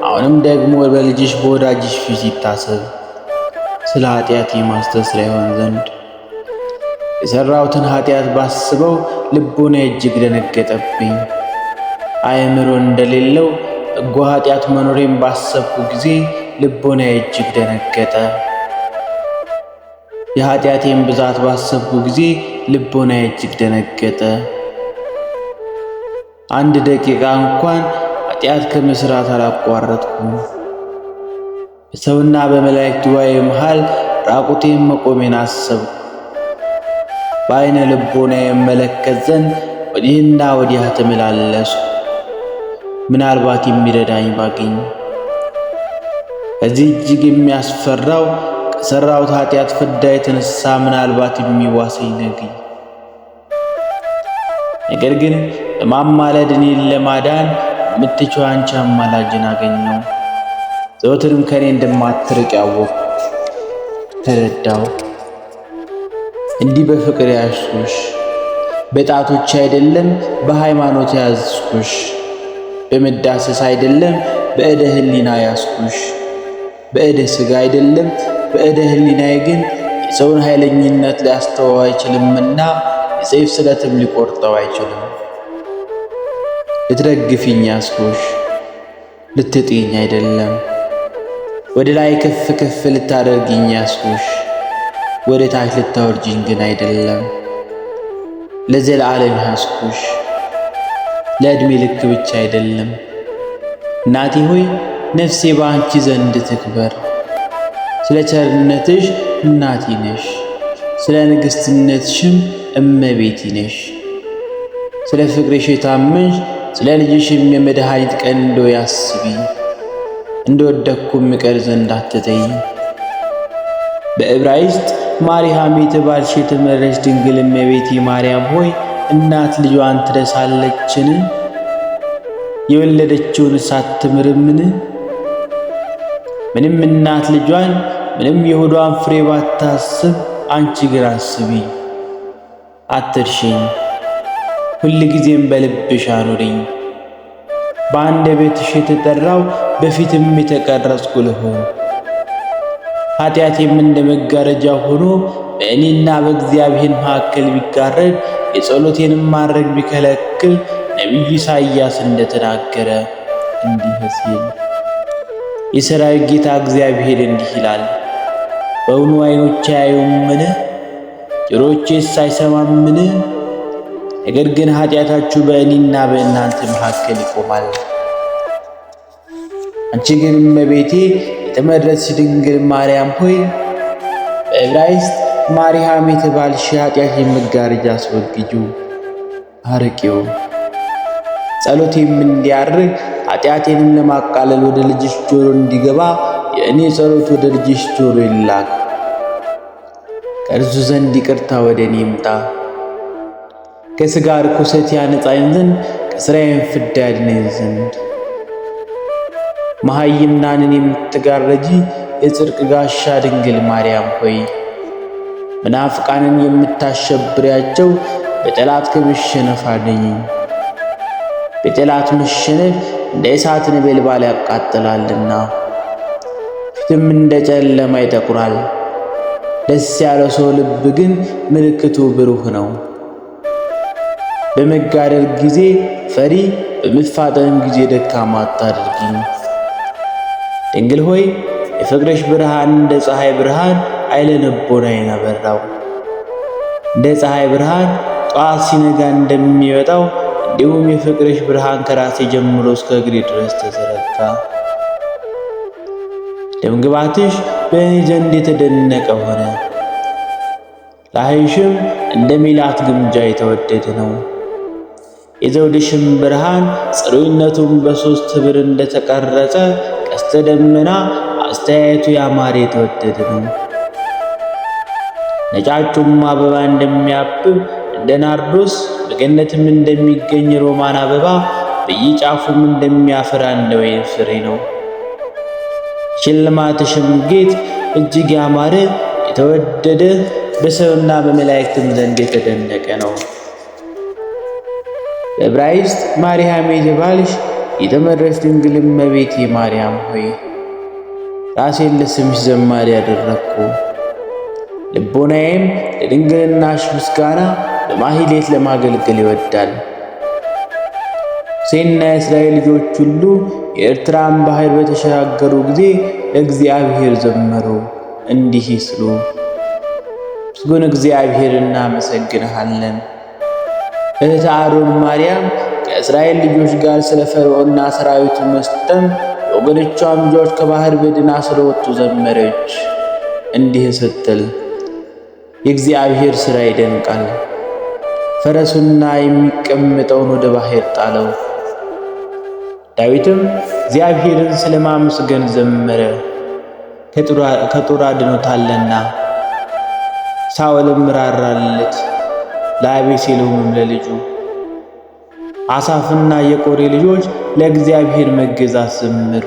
አሁንም ደግሞ በልጅሽ በወዳጅሽ ፊት ይታሰብ፣ ስለ ኃጢአቴ ማስተስሪያ ይሆን ዘንድ። የሠራሁትን ኃጢአት ባስበው ልቦና እጅግ ደነገጠብኝ። አእምሮ እንደሌለው በጎ ኃጢአት መኖሬን ባሰብኩ ጊዜ ልቦና እጅግ ደነገጠ። የኃጢአቴን ብዛት ባሰብኩ ጊዜ ልቦና እጅግ ደነገጠ። አንድ ደቂቃ እንኳን ኃጢአት ከመስራት አላቋረጥኩም። በሰውና በመላእክት ጉባኤ መሃል ራቁቴን መቆሜን አሰብኩ። በዓይነ ልቦና የመለከት ዘንድ ወዲህና ወዲያ ተመላለሱ፣ ምናልባት የሚረዳኝ ባገኝ። ከዚህ እጅግ የሚያስፈራው ከሠራሁት ኃጢአት ፍዳ የተነሳ ምናልባት የሚዋሰኝ ነግኝ። ነገር ግን በማማለድ እኔን ለማዳን የምትችው አንቺ አማላጅን አገኘው። ዘወትርም ከእኔ እንደማትርቅ ያወቅሁ ተረዳው። እንዲህ በፍቅር ያዝኩሽ፣ በጣቶች አይደለም በሃይማኖት ያዝኩሽ፣ በመዳሰስ አይደለም በዕደ ሕሊና ያዝኩሽ፣ በዕደ ሥጋ አይደለም በዕደ ሕሊናዬ ግን የሰውን ኃይለኝነት ሊያስተወው አይችልምና የሰይፍ ስለትም ሊቆርጠው አይችልም። ልትደግፊኝ ያዝኩሽ፣ ልትጥይኝ አይደለም። ወደ ላይ ከፍ ከፍ ልታደርጊኝ ያዝኩሽ፣ ወደ ታች ልታወርጂኝ ግን አይደለም። ለዘላለም ያዝኩሽ፣ ለዕድሜ ልክ ብቻ አይደለም። እናቴ ሆይ ነፍሴ በአንቺ ዘንድ ትክበር። ስለ ቸርነትሽ እናቴ ነሽ፣ ስለ ንግሥትነትሽም እመቤቴ ነሽ። ስለ ፍቅርሽ የታመንሽ ስለ ልጅሽም የመድኃኒት ቀን እንደው ያስቢ፣ እንደወደቅኩም ምቀር ዘንድ አትተይኝ። በዕብራይስጥ ማርያም የተባልሽ የተመረች ድንግል እመቤቴ ማርያም ሆይ እናት ልጇን ትረሳለችን? የወለደችውን ሳትምርምን? ምንም እናት ልጇን ምንም የሆዷን ፍሬ ባታስብ አንቺ ግን አስቢኝ፣ አትርሽኝ፣ ሁልጊዜም በልብሽ አኑሪኝ። በአንደበትሽ የተጠራው በፊትም የተቀረጽኩ ልሆን። ኃጢአቴም እንደ መጋረጃ ሆኖ በእኔና በእግዚአብሔር መካከል ቢጋረድ የጸሎቴንም ማድረግ ቢከለክል ነቢዩ ኢሳይያስ እንደተናገረ እንዲህ ሲል የሠራዊት ጌታ እግዚአብሔር እንዲህ ይላል፣ በውኑ ዓይኖቼ አያዩምን? ጆሮቼስ አይሰማምን? ነገር ግን ኃጢአታችሁ በእኔና በእናንተ መካከል ይቆማል። አንቺ ግን እመቤቴ የተመረጥሽ ድንግል ማርያም ሆይ በዕብራይስጥ ማርያም የተባልሽ ኃጢአቴን መጋረጃ አስወግጂው፣ አርቂው። ጸሎቴም እንዲያርግ ኃጢአቴንም ለማቃለል ወደ ልጅሽ ጆሮ እንዲገባ የእኔ ጸሎት ወደ ልጅሽ ጆሮ ይላክ። ከእርሱ ዘንድ ይቅርታ ወደ እኔ ይምጣ። ከሥጋ ርኩሰት ያነጻኝ ዘንድ ከሥራዬም ፍዳ ያድነኝ ዘንድ። መሃይምናንን የምትጋረጂ የጽድቅ ጋሻ ድንግል ማርያም ሆይ መናፍቃንን የምታሸብሪያቸው በጠላት ከመሸነፍ አድኝኝ። በጠላት መሸነፍ እንደ እሳት ነበልባል ያቃጥላልና ፊትም እንደ ጨለማ ይጠቁራል። ደስ ያለው ሰው ልብ ግን ምልክቱ ብሩህ ነው። በመጋደል ጊዜ ፈሪ፣ በመፋጠንም ጊዜ ደካማ አታድርጊኝ። ድንግል ሆይ የፍቅርሽ ብርሃን እንደ ፀሐይ ብርሃን ኃይለ ልቦናዬን አበራው። እንደ ፀሐይ ብርሃን ጠዋት ሲነጋ እንደሚወጣው እንዲሁም የፍቅርሽ ብርሃን ከራሴ ጀምሮ እስከ እግሬ ድረስ ተዘረጋ። ደምግባትሽ በእኔ ዘንድ የተደነቀ ሆነ። ላይሽም እንደ ሜላት ግምጃ የተወደደ ነው። የዘውድሽም ብርሃን ጽሩይነቱም በሦስት ኅብር እንደተቀረጸ ቀስተ ደመና አስተያየቱ ያማረ የተወደደ ነው። ነጫጩም አበባ እንደሚያብብ እንደ ናርዶስ በገነትም እንደሚገኝ ሮማን አበባ በየጫፉም እንደሚያፈራ እንደ ወይን ፍሬ ነው። ሽልማትሽም ጌጥ እጅግ ያማረ የተወደደ በሰውና በመላእክትም ዘንድ የተደነቀ ነው። በዕብራይስጥ ማርያም የተባልሽ የተመረጥሽ ድንግል እመቤቴ ማርያም ሆይ ራሴን ለስምሽ ዘማሪ ያደረግኩ፣ ልቦናዬም ለድንግልናሽ ምስጋና በማሕሌት ለማገልገል ይወዳል። ሙሴና የእስራኤል ልጆች ሁሉ የኤርትራን ባሕር በተሻገሩ ጊዜ ለእግዚአብሔር ዘመሩ እንዲህ ሲሉ፣ ምስጉን እግዚአብሔር እናመሰግንሃለን። እህተ አሮን ማርያም ከእስራኤል ልጆች ጋር ስለ ፈርዖንና ሰራዊቱ መስጠም የወገኖቿም ልጆች ከባሕር በድና ስለወጡ ዘመረች እንዲህ ስትል፣ የእግዚአብሔር ሥራ ይደንቃል። ፈረሱና የሚቀመጠውን ወደ ባሕር ጣለው። ዳዊትም እግዚአብሔርን ስለ ማመስገን ዘመረ፣ ከጦር አድኖታልና። ሳኦልም ራራለት፣ ለአቤሴሎምም ለልጁ። አሳፍና የቆሬ ልጆች ለእግዚአብሔር መገዛት ዘመሩ።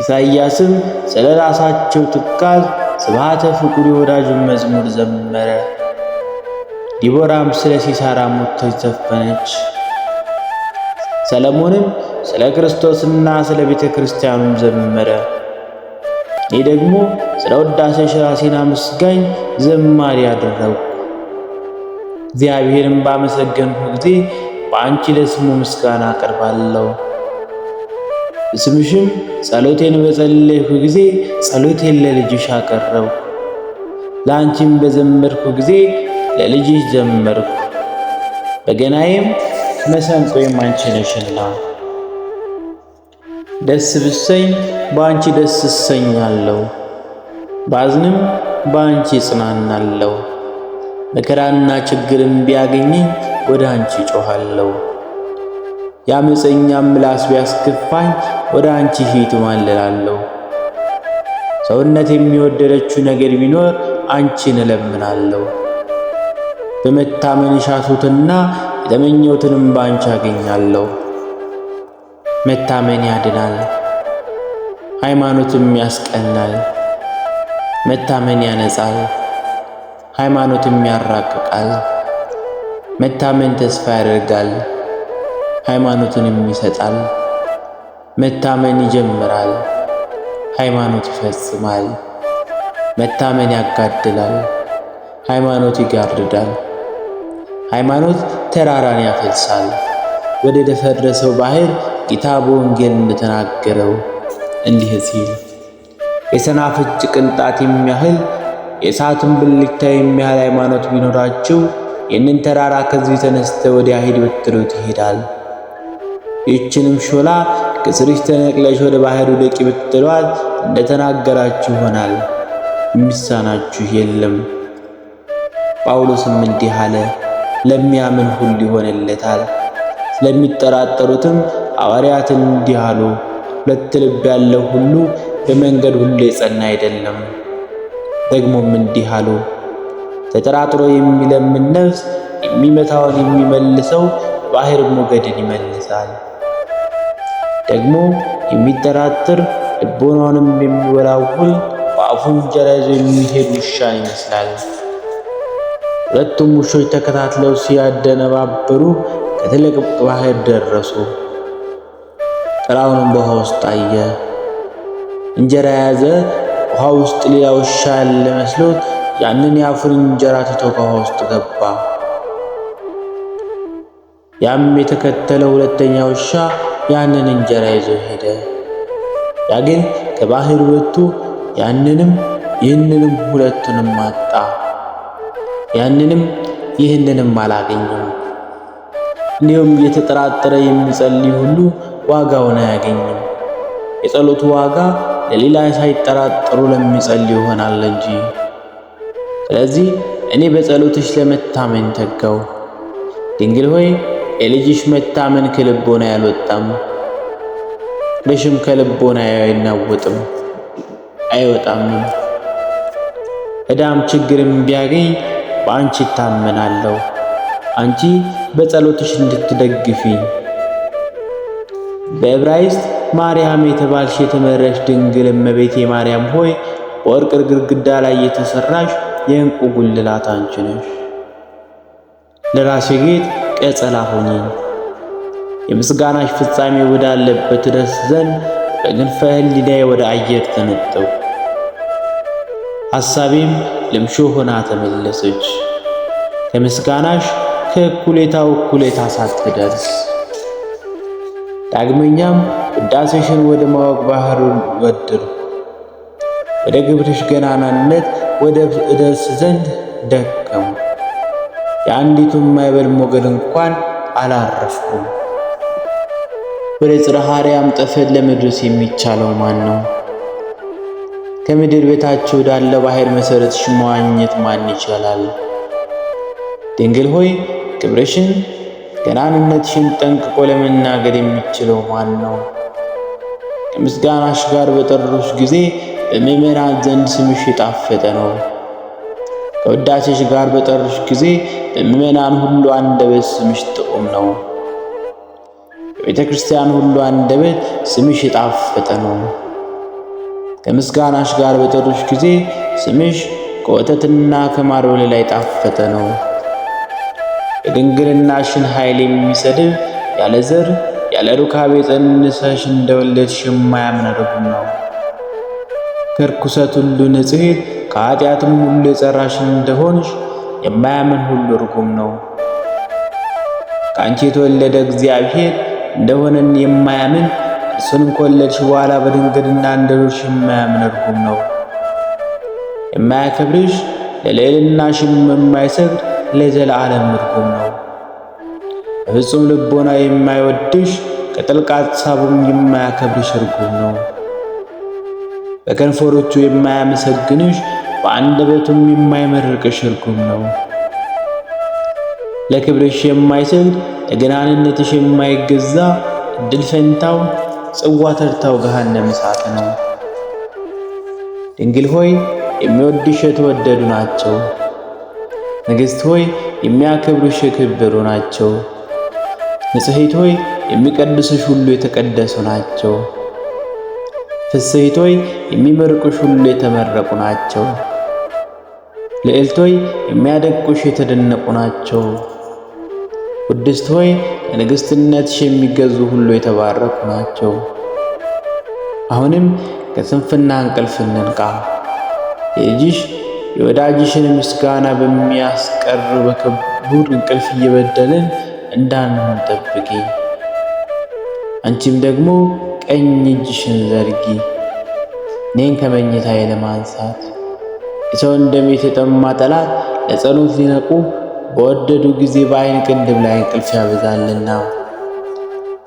ኢሳይያስም ስለ ራሳቸው ትካዝ ስብሐተ ፍቁር የወዳጁን መዝሙር ዘመረ። ዲቦራም ስለ ሲሳራ ሞት ዘፈነች። ሰለሞንም ስለ ክርስቶስና ስለ ቤተ ክርስቲያኑም ዘመረ። እኔ ደግሞ ስለ ውዳሴሽ ራሴን አመስጋኝ ዘማሪ አደረግሁ። እግዚአብሔርን ባመሰገንሁ ጊዜ በአንቺ ለስሙ ምስጋና አቀርባለሁ። ስምሽም ጸሎቴን በጸለይሁ ጊዜ ጸሎቴን ለልጅሽ አቀረብሁ። ለአንቺም በዘመርኩ ጊዜ ለልጅሽ ዘመርኩ። በገናዬም መሰንቆዬም አንቺ ነሽና። ደስ ብሰኝ በአንቺ ደስ እሰኛለሁ፣ ባዝንም በአንቺ እጽናናለሁ። መከራና ችግርም ቢያገኘኝ ወደ አንቺ ጮኻለሁ። የአመፀኛም ምላስ ቢያስከፋኝ ወደ አንቺ ፊት እማልላለሁ። ሰውነት የሚወደደችው ነገር ቢኖር አንቺን እለምናለሁ። በመታመን የሻቱትና የተመኘሁትንም በአንቺ አገኛለሁ። መታመን ያድናል፣ ሃይማኖትም ያስቀናል። መታመን ያነጻል፣ ሃይማኖትም ያራቅቃል። መታመን ተስፋ ያደርጋል፣ ሃይማኖትንም ይሰጣል። መታመን ይጀምራል፣ ሃይማኖት ይፈጽማል። መታመን ያጋድላል፣ ሃይማኖት ይጋርዳል። ሃይማኖት ተራራን ያፈልሳል። ወደ ደፈረሰው ባህር ጌታ በወንጌል እንደተናገረው እንዲህ ሲል የሰናፍጭ ቅንጣት የሚያህል የእሳትን ብልጭታ የሚያህል ሃይማኖት ቢኖራችሁ ይህንን ተራራ ከዚህ ተነስተ ወዲያ ሂድ ብትሉት ይሄዳል። ይህችንም ሾላ ከስርሽ ተነቅለሽ ወደ ባህር ውደቂ ብትሏት እንደተናገራችሁ ይሆናል፣ የሚሳናችሁ የለም። ጳውሎስም እንዲህ አለ፣ ለሚያምን ሁሉ ይሆንለታል። ስለሚጠራጠሩትም ሐዋርያትን እንዲህ አሉ፣ ሁለት ልብ ያለው ሁሉ በመንገድ ሁሉ የጸና አይደለም። ደግሞም እንዲህ አሉ፣ ተጠራጥሮ የሚለምን ነፍስ የሚመታውን የሚመልሰው ባህር ሞገድን ይመልሳል። ደግሞ የሚጠራጥር ልቦናውንም የሚወላውል በአፉ እንጀራ ይዞ የሚሄድ ውሻን ይመስላል። ሁለቱም ውሾች ተከታትለው ሲያደነባበሩ ከትልቅ ባህር ደረሱ። ጥላውንም በውሃ ውስጥ አየ። እንጀራ የያዘ ውሃ ውስጥ ሌላ ውሻ ያለ መስሎት ያንን የአፉን እንጀራ ትቶ ከውሃ ውስጥ ገባ። ያም የተከተለው ሁለተኛ ውሻ ያንን እንጀራ ይዞ ሄደ። ያ ግን ከባህር ወጥቶ ያንንም ይህንንም ሁለቱንም አጣ። ያንንም ይህንንም አላገኘም። እንዲሁም እየተጠራጠረ የሚጸልይ ሁሉ ዋጋውን አያገኝም። የጸሎቱ ዋጋ ለሌላ ሳይጠራጠሩ ለሚጸልይ ይሆናል እንጂ። ስለዚህ እኔ በጸሎትሽ ለመታመን ተጋው። ድንግል ሆይ የልጅሽ መታመን ከልቦና ያልወጣም፣ ፍቅርሽም ከልቦና አይናወጥም አይወጣም። ዕዳም ችግርም ቢያገኝ በአንቺ እታመናለሁ፣ አንቺ በጸሎትሽ እንድትደግፊኝ። በዕብራይስጥ ማርያም የተባልሽ የተመረሽ ድንግል እመቤቴ ማርያም ሆይ በወርቅ ግድግዳ ላይ የተሰራሽ የዕንቁ ጉልላት አንቺ ነሽ። ለራሴ ጌጥ ቀጸላ ሆኚኝ፣ የምስጋናሽ ፍጻሜ ወዳለበት ድረስ ዘንድ በክንፈ ሕሊናዬ ወደ አየር ተነጠው። ሐሳቤም ልምሾ ሆና ተመለሰች፣ ከምስጋናሽ ከእኩሌታው እኩሌታ ሳትደርስ። ዳግመኛም ውዳሴሽን ወደ ማወቅ ባህር ወደድኩ፣ ወደ ግብርሽ ገናናነት ወደ እደርስ ዘንድ ደከሙ። የአንዲቱን ማዕበል ሞገድ እንኳን አላረፍኩም። ወደ ጽርሐ አርያም ጠፈር ለመድረስ የሚቻለው ማን ነው? ከምድር በታች ወዳለ ባህር መሠረትሽ መዋኘት ማን ይችላል? ድንግል ሆይ ክብርሽን ገናንነትሽን ጠንቅቆ ለመናገር የሚችለው ማን ነው? ከምስጋናሽ ጋር በጠሩሽ ጊዜ በምእመናን ዘንድ ስምሽ የጣፈጠ ነው። ከውዳሴሽ ጋር በጠሩሽ ጊዜ በምእመናን ሁሉ አንደበት ስምሽ ጥዑም ነው። በቤተ ክርስቲያን ሁሉ አንደበት ስምሽ የጣፈጠ ነው። ከምስጋናሽ ጋር በጠሩሽ ጊዜ ስምሽ ከወተትና ከማር ወለላ የጣፈጠ ነው። የድንግልናሽን ኃይል የሚሰድብ ያለ ዘር ያለ ሩካቤ ጸንሰሽ እንደወለድሽ የማያምን ርጉም ነው። ከርኩሰት ሁሉ ንጽሕት ከኃጢአትም ሁሉ የጸራሽ እንደሆንሽ የማያምን ሁሉ ርጉም ነው። ከአንቺ የተወለደ እግዚአብሔር እንደሆነን የማያምን እርሱንም ከወለድሽ በኋላ በድንግልና እንደኖርሽ የማያምን ርጉም ነው። የማያከብርሽ ለልዕልናሽም የማይሰግድ ለዘላለም ርጉም ነው። በፍጹም ልቦና የማይወድሽ ከጥልቅ ሐሳቡም የማያከብርሽ ርጉም ነው። በከንፈሮቹ የማያመሰግንሽ በአንደበቱም የማይመርቅሽ ርጉም ነው። ለክብርሽ የማይሰግድ ለገናንነትሽ የማይገዛ እድል ፈንታው ጽዋ ተርታው ገሃነመ እሳት ነው። ድንግል ሆይ የሚወድሽ የተወደዱ ናቸው። ንግሥት ሆይ የሚያከብሩሽ የከበሩ ናቸው። ንጽሕት ሆይ የሚቀድሱሽ ሁሉ የተቀደሱ ናቸው። ፍሥሕት ሆይ የሚመርቁሽ ሁሉ የተመረቁ ናቸው። ልዕልት ሆይ የሚያደንቁሽ የተደነቁ ናቸው። ቅድስት ሆይ ለንግሥትነትሽ የሚገዙ ሁሉ የተባረኩ ናቸው። አሁንም ከስንፍና እንቅልፍ እንንቃ። የልጅሽ የወዳጅሽን ምስጋና በሚያስቀር በክቡር እንቅልፍ እየበደልን እንዳንሆን ጠብቂ። አንቺም ደግሞ ቀኝ እጅሽን ዘርጊ እኔን ከመኝታዬ ለማንሳት። የሰውን ደም የተጠማ ጠላት ለጸሎት ሊነቁ በወደዱ ጊዜ በዓይን ቅንድብ ላይ እንቅልፍ ያበዛልና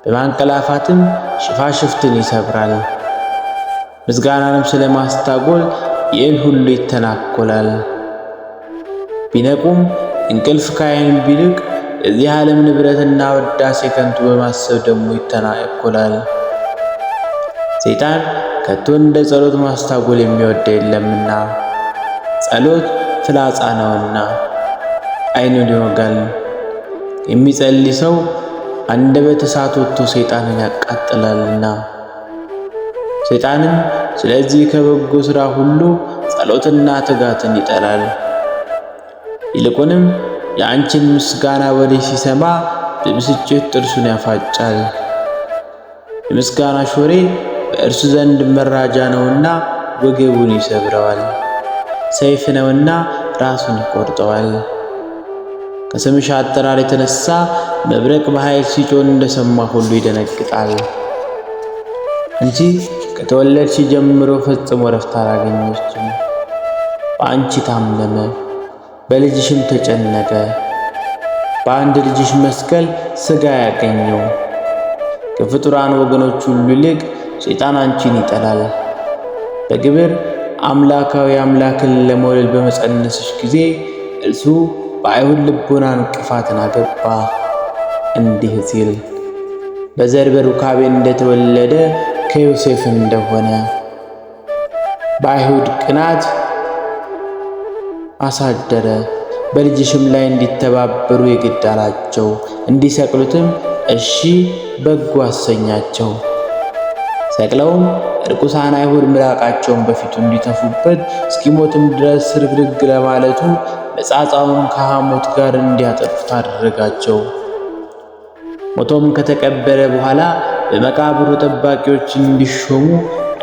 በማንቀላፋትም ሽፋሽፍትን ይሰብራል። ምስጋናንም ስለማስታጎል ይህን ሁሉ ይተናኮላል። ቢነቁም እንቅልፍ ከዓይን ቢልቅ የዚህ ዓለም ንብረትና ውዳሴ ከንቱ በማሰብ ደግሞ ይተናኮላል። ሰይጣን ከቶ እንደ ጸሎት ማስታጎል የሚወድ የለምና ጸሎት ፍላጻ ነውና ዓይኑን ይወጋል። የሚጸልይ ሰው አንደበተ እሳት ወጥቶ ሰይጣንን ያቃጥላልና ሰይጣንም ስለዚህ ከበጎ ሥራ ሁሉ ጸሎትና ትጋትን ይጠላል። ይልቁንም የአንቺን ምስጋና ወሬ ሲሰማ በብስጭት ጥርሱን ያፋጫል። የምስጋናሽ ወሬ በእርሱ ዘንድ መራጃ ነውና ወገቡን ይሰብረዋል፣ ሰይፍ ነውና ራሱን ይቆርጠዋል። ከስምሽ አጠራር የተነሳ መብረቅ በኃይል ሲጮህ እንደሰማ ሁሉ ይደነግጣል። አንቺ ከተወለድሽ ጀምሮ ፈጽሞ ረፍት አላገኘችም። በአንቺ ታመመ፣ በልጅሽም ተጨነቀ። በአንድ ልጅሽ መስቀል ሥጋ ያገኘው። ከፍጡራን ወገኖች ሁሉ ይልቅ ሰይጣን አንቺን ይጠላል። በግብር አምላካዊ አምላክን ለመውለድ በመጸነስሽ ጊዜ እርሱ በአይሁድ ልቦና እንቅፋትን አገባ። እንዲህ ሲል በዘር በሩካቤ እንደተወለደ ከዮሴፍ እንደሆነ በአይሁድ ቅናት አሳደረ። በልጅሽም ላይ እንዲተባበሩ የግድ አላቸው። እንዲሰቅሉትም እሺ በጎ አሰኛቸው። ሰቅለውም ርኩሳን አይሁድ ምራቃቸውን በፊቱ እንዲተፉበት እስኪሞትም ድረስ ርግርግ ለማለቱ መጻጻውን ከሐሞት ጋር እንዲያጠፉት አደረጋቸው። ሞቶም ከተቀበረ በኋላ በመቃብሩ ጠባቂዎች እንዲሾሙ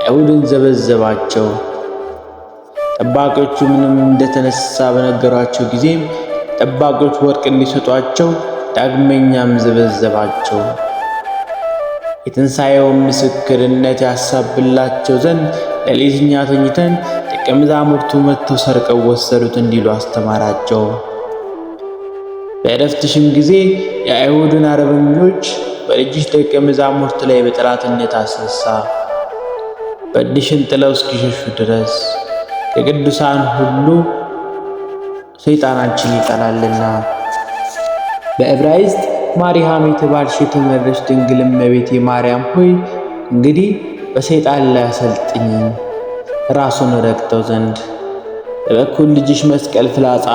አይሁድን ዘበዘባቸው። ጠባቂዎቹ ምንም እንደተነሳ በነገሯቸው ጊዜም ጠባቂዎች ወርቅ እንዲሰጧቸው ዳግመኛም ዘበዘባቸው። የትንሣኤውን ምስክርነት ያሳብላቸው ዘንድ ሌሊትኛ ተኝተን ደቀ መዛሙርቱ መጥተው ሰርቀው ወሰዱት እንዲሉ አስተማራቸው። በዕረፍትሽም ጊዜ የአይሁድን አረበኞች በልጅሽ ደቀ መዛሙርት ላይ በጠላትነት አስነሳ። በእድሽን ጥለው እስኪሸሹ ድረስ ከቅዱሳን ሁሉ ሰይጣን አንቺን ይጠላልና። በዕብራይስጥ ማርያም የተባልሽ የተመረሽ ድንግል እመቤቴ ማርያም ሆይ እንግዲህ በሰይጣን ላይ አሰልጥኝ፣ ራሱን ረግጠው ዘንድ በበኩል ልጅሽ መስቀል ፍላጻ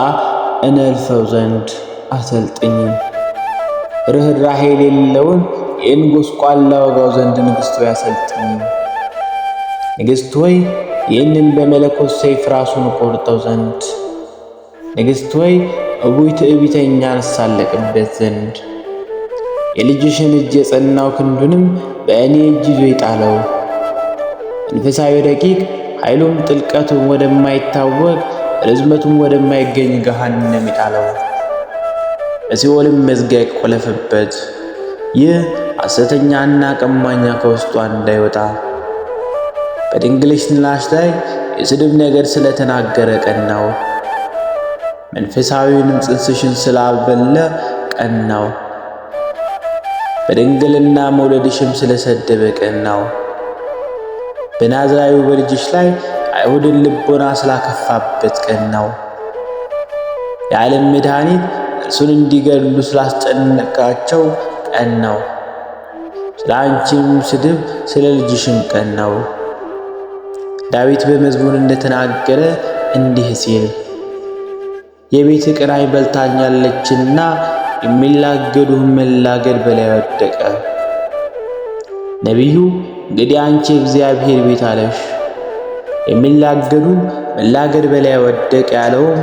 እነልፈው ዘንድ አሰልጥኝ። ርኅራኄ የሌለውን ይህን ጎስቋላ ወጋው ዘንድ ንግሥት ሆይ አሰልጥኝ። ንግሥት ሆይ ይህንን በመለኮት ሰይፍ ራሱን ቆርጠው ዘንድ፣ ንግሥት ሆይ እቡይ ትዕቢተኛን እሳለቅበት ዘንድ የልጅሽን እጅ የጸናው ክንዱንም በእኔ እጅ ይዞ ይጣለው። መንፈሳዊ ረቂቅ ኃይሉም ጥልቀቱም ወደማይታወቅ ርዝመቱም ወደማይገኝ ገሃነም ይጣለው። በሲኦልም መዝጊያ ይቆለፍበት። ይህ ሐሰተኛና ቀማኛ ከውስጧ እንዳይወጣ በድንግልናሽ ላይ የስድብ ነገር ስለተናገረ ቀናው። መንፈሳዊውንም ጽንስሽን ስላበለ ቀናው። በድንግልና መውለድሽም ስለሰደበ ቀናው። በናዝራዊው በልጅሽ ላይ አይሁድን ልቦና ስላከፋበት ቀናው። የዓለም መድኃኒት እርሱን እንዲገድሉ ስላስጨነቃቸው ቀናው። ስለ አንቺም ስድብ ስለ ልጅሽም ቀናው። ዳዊት በመዝሙር እንደተናገረ እንዲህ ሲል የቤት ቅናይ በልታኛለችና የሚላገዱህ መላገድ በላይ ወደቀ። ነቢዩ እንግዲህ አንቺ እግዚአብሔር ቤት አለሽ፣ የሚላገዱ መላ አገር በላይ ወደቅ ያለውም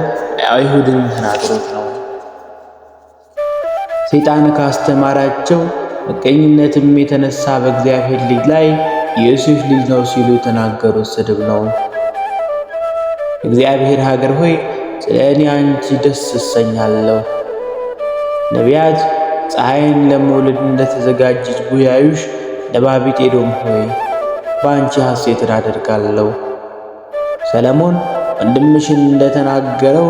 አይሁድን ተናግሮት ነው። ሰይጣን ካስተማራቸው ምቀኝነትም የተነሳ በእግዚአብሔር ልጅ ላይ የዮሴፍ ልጅ ነው ሲሉ የተናገሩት ስድብ ነው። እግዚአብሔር ሀገር ሆይ ስለ እኔ አንቺ ደስ እሰኛለሁ። ነቢያት ፀሐይን ለመውለድ እንደተዘጋጀች ቢያዩሽ ለባቢት ኤዶም ሆይ በአንቺ ሐሴትን አደርጋለሁ። ሰለሞን ወንድምሽን እንደተናገረው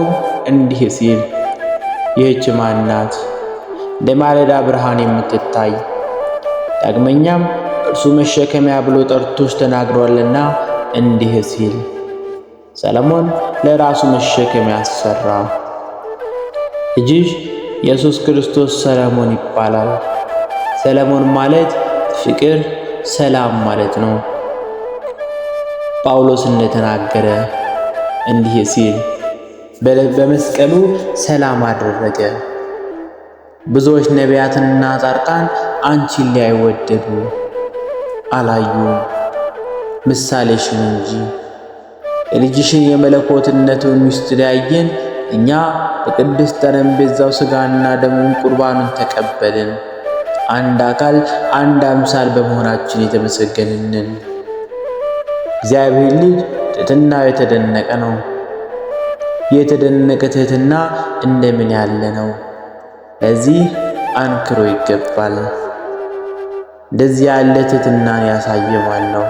እንዲህ ሲል ይህች ማን ናት? እንደ ማለዳ ብርሃን የምትታይ። ዳግመኛም እርሱ መሸከሚያ ብሎ ጠርቶሽ ተናግሯልና እንዲህ ሲል ሰለሞን ለራሱ መሸከሚያ አሰራ። ልጅሽ ኢየሱስ ክርስቶስ ሰለሞን ይባላል። ሰለሞን ማለት ፍቅር፣ ሰላም ማለት ነው። ጳውሎስ እንደተናገረ እንዲህ ሲል በመስቀሉ ሰላም አደረገ። ብዙዎች ነቢያትንና ጻድቃን አንቺን ሊያዩ ወደዱ፣ አላዩም ምሳሌሽን እንጂ። የልጅሽን የመለኮትነቱን ምስጢር ያየን እኛ በቅድስት ጠረጴዛው ሥጋና ደሙን ቁርባኑን ተቀበልን። አንድ አካል አንድ አምሳል በመሆናችን የተመሰገንን። እግዚአብሔር ልጅ ትሕትናው የተደነቀ ነው። የተደነቀ ትሕትና እንደምን ያለ ነው! ለዚህ አንክሮ ይገባል። እንደዚህ ያለ ትሕትናን ያሳየ ማን ነው?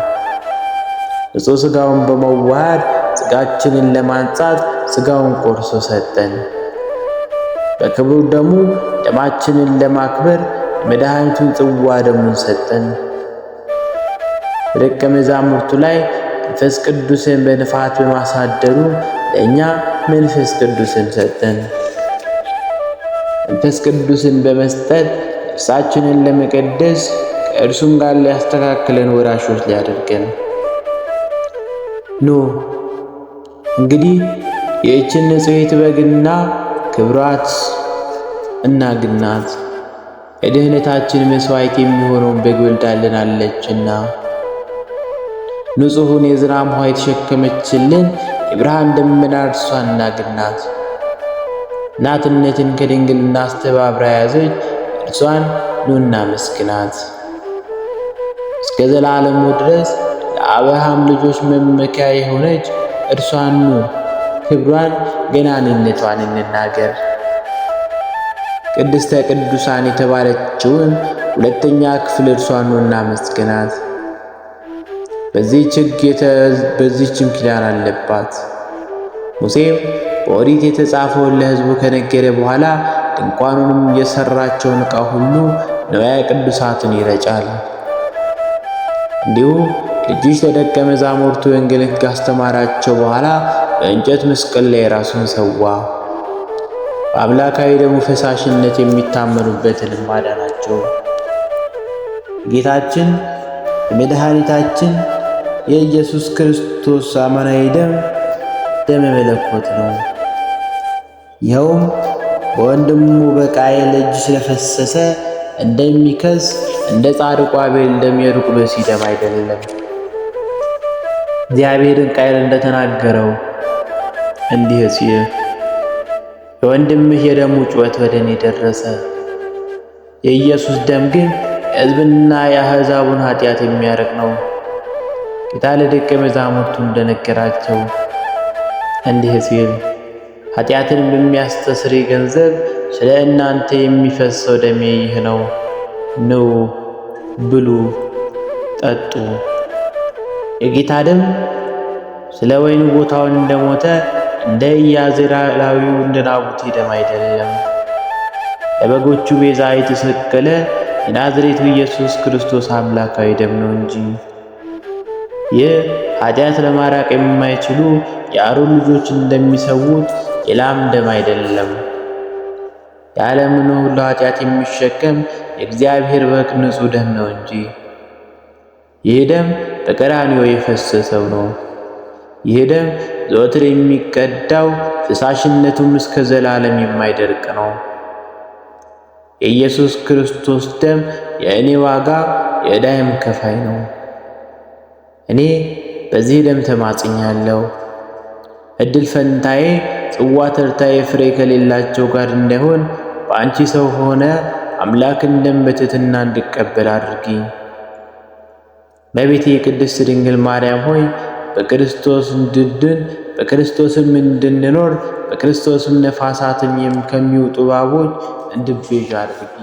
ንጹሕ ሥጋውን በመዋሃድ ሥጋችንን ለማንጻት ሥጋውን ቆርሶ ሰጠን። በክብሩ ደሙ ደማችንን ለማክበር የመድኃኒቱን ጽዋ ደሙን ሰጠን። በደቀ መዛሙርቱ ላይ መንፈስ ቅዱስን በንፋት በማሳደሩ ለእኛ መንፈስ ቅዱስን ሰጠን። መንፈስ ቅዱስን በመስጠት ነፍሳችንን ለመቀደስ ከእርሱም ጋር ሊያስተካክለን ወራሾች ሊያደርገን። ኑ እንግዲህ ይህችን ንጽሕት በግና ክብሯት እናግናት። የድኅነታችን መሥዋዕት የሚሆነውን በግ ወልዳልናለችና ንጹሑን የዝናብ ውኃ የተሸከመችልን የብርሃን ደመና እርሷ እናግናት። እናትነትን ከድንግልና አስተባብራ ያዘች እርሷን ኑ እናመስግናት። እስከ ዘላለሙ ድረስ ለአብርሃም ልጆች መመኪያ የሆነች እርሷን ኑ ክብሯን ገናንነቷን እንናገር። ቅድስተ ቅዱሳን የተባለችውን ሁለተኛ ክፍል እርሷን ኑ እናመስግናት። በዚህችም ኪዳን አለባት። ሙሴም በኦሪት የተጻፈውን ለሕዝቡ ከነገረ በኋላ ድንኳኑንም የሠራቸውን ዕቃ ሁሉ ንዋየ ቅዱሳትን ይረጫል። እንዲሁ ልጅሽ ለደቀ መዛሙርቱ ወንጌልን ካስተማራቸው በኋላ በእንጨት መስቀል ላይ ራሱን ሰዋ። በአምላካዊ ደሙ ፈሳሽነት የሚታመኑበትንም አዳናቸው። ጌታችን የመድኃኒታችን የኢየሱስ ክርስቶስ አማናዊ ደም ደመ መለኮት ነው። ይኸውም በወንድሙ በቃየል እጅ ስለፈሰሰ እንደሚከስ እንደ ጻድቁ አቤል ደም የሩቅ ብእሲ ደም አይደለም። እግዚአብሔርን ቃየል እንደተናገረው እንዲህ ሲል የወንድምህ የደሙ ጩኸት ወደ እኔ ደረሰ። የኢየሱስ ደም ግን የሕዝብንና የአሕዛቡን ኃጢአት የሚያርቅ ነው። ጌታ ለደቀ መዛሙርቱ እንደነገራቸው እንዲህ ሲል ኃጢአትን በሚያስተስርይ ገንዘብ ስለ እናንተ የሚፈሰው ደሜ ይህ ነው። ኑ ብሉ፣ ጠጡ። የጌታ ደም ስለ ወይኑ ቦታውን እንደሞተ እንደ ኢያዜራዊው እንደ ናቡቴ ደም አይደለም። ለበጎቹ ቤዛ የተሰቀለ የናዝሬቱ ኢየሱስ ክርስቶስ አምላካዊ ደም ነው እንጂ። ይህ ኃጢአት ለማራቅ የማይችሉ የአሮን ልጆች እንደሚሰዉት የላም ደም አይደለም። የዓለምን ሁሉ ኃጢአት የሚሸከም የእግዚአብሔር በግ ንጹሕ ደም ነው እንጂ። ይህ ደም በቀራንዮ የፈሰሰው ነው። ይህ ደም ዘወትር የሚቀዳው ፈሳሽነቱም እስከ ዘላለም የማይደርቅ ነው። የኢየሱስ ክርስቶስ ደም የእኔ ዋጋ የዕዳዬም ከፋይ ነው። እኔ በዚህ ደም ተማጽኛለሁ። እድል ፈንታዬ ጽዋ ተርታዬ ፍሬ ከሌላቸው ጋር እንዳይሆን በአንቺ ሰው ሆነ አምላክ እንደም በትሕትና እንድቀበል አድርጊ። እመቤቴ ቅድስት ድንግል ማርያም ሆይ በክርስቶስ እንድድን በክርስቶስም እንድንኖር በክርስቶስም ነፋሳትም ከሚወጡ እባቦች እንድቤዥ አድርጊ።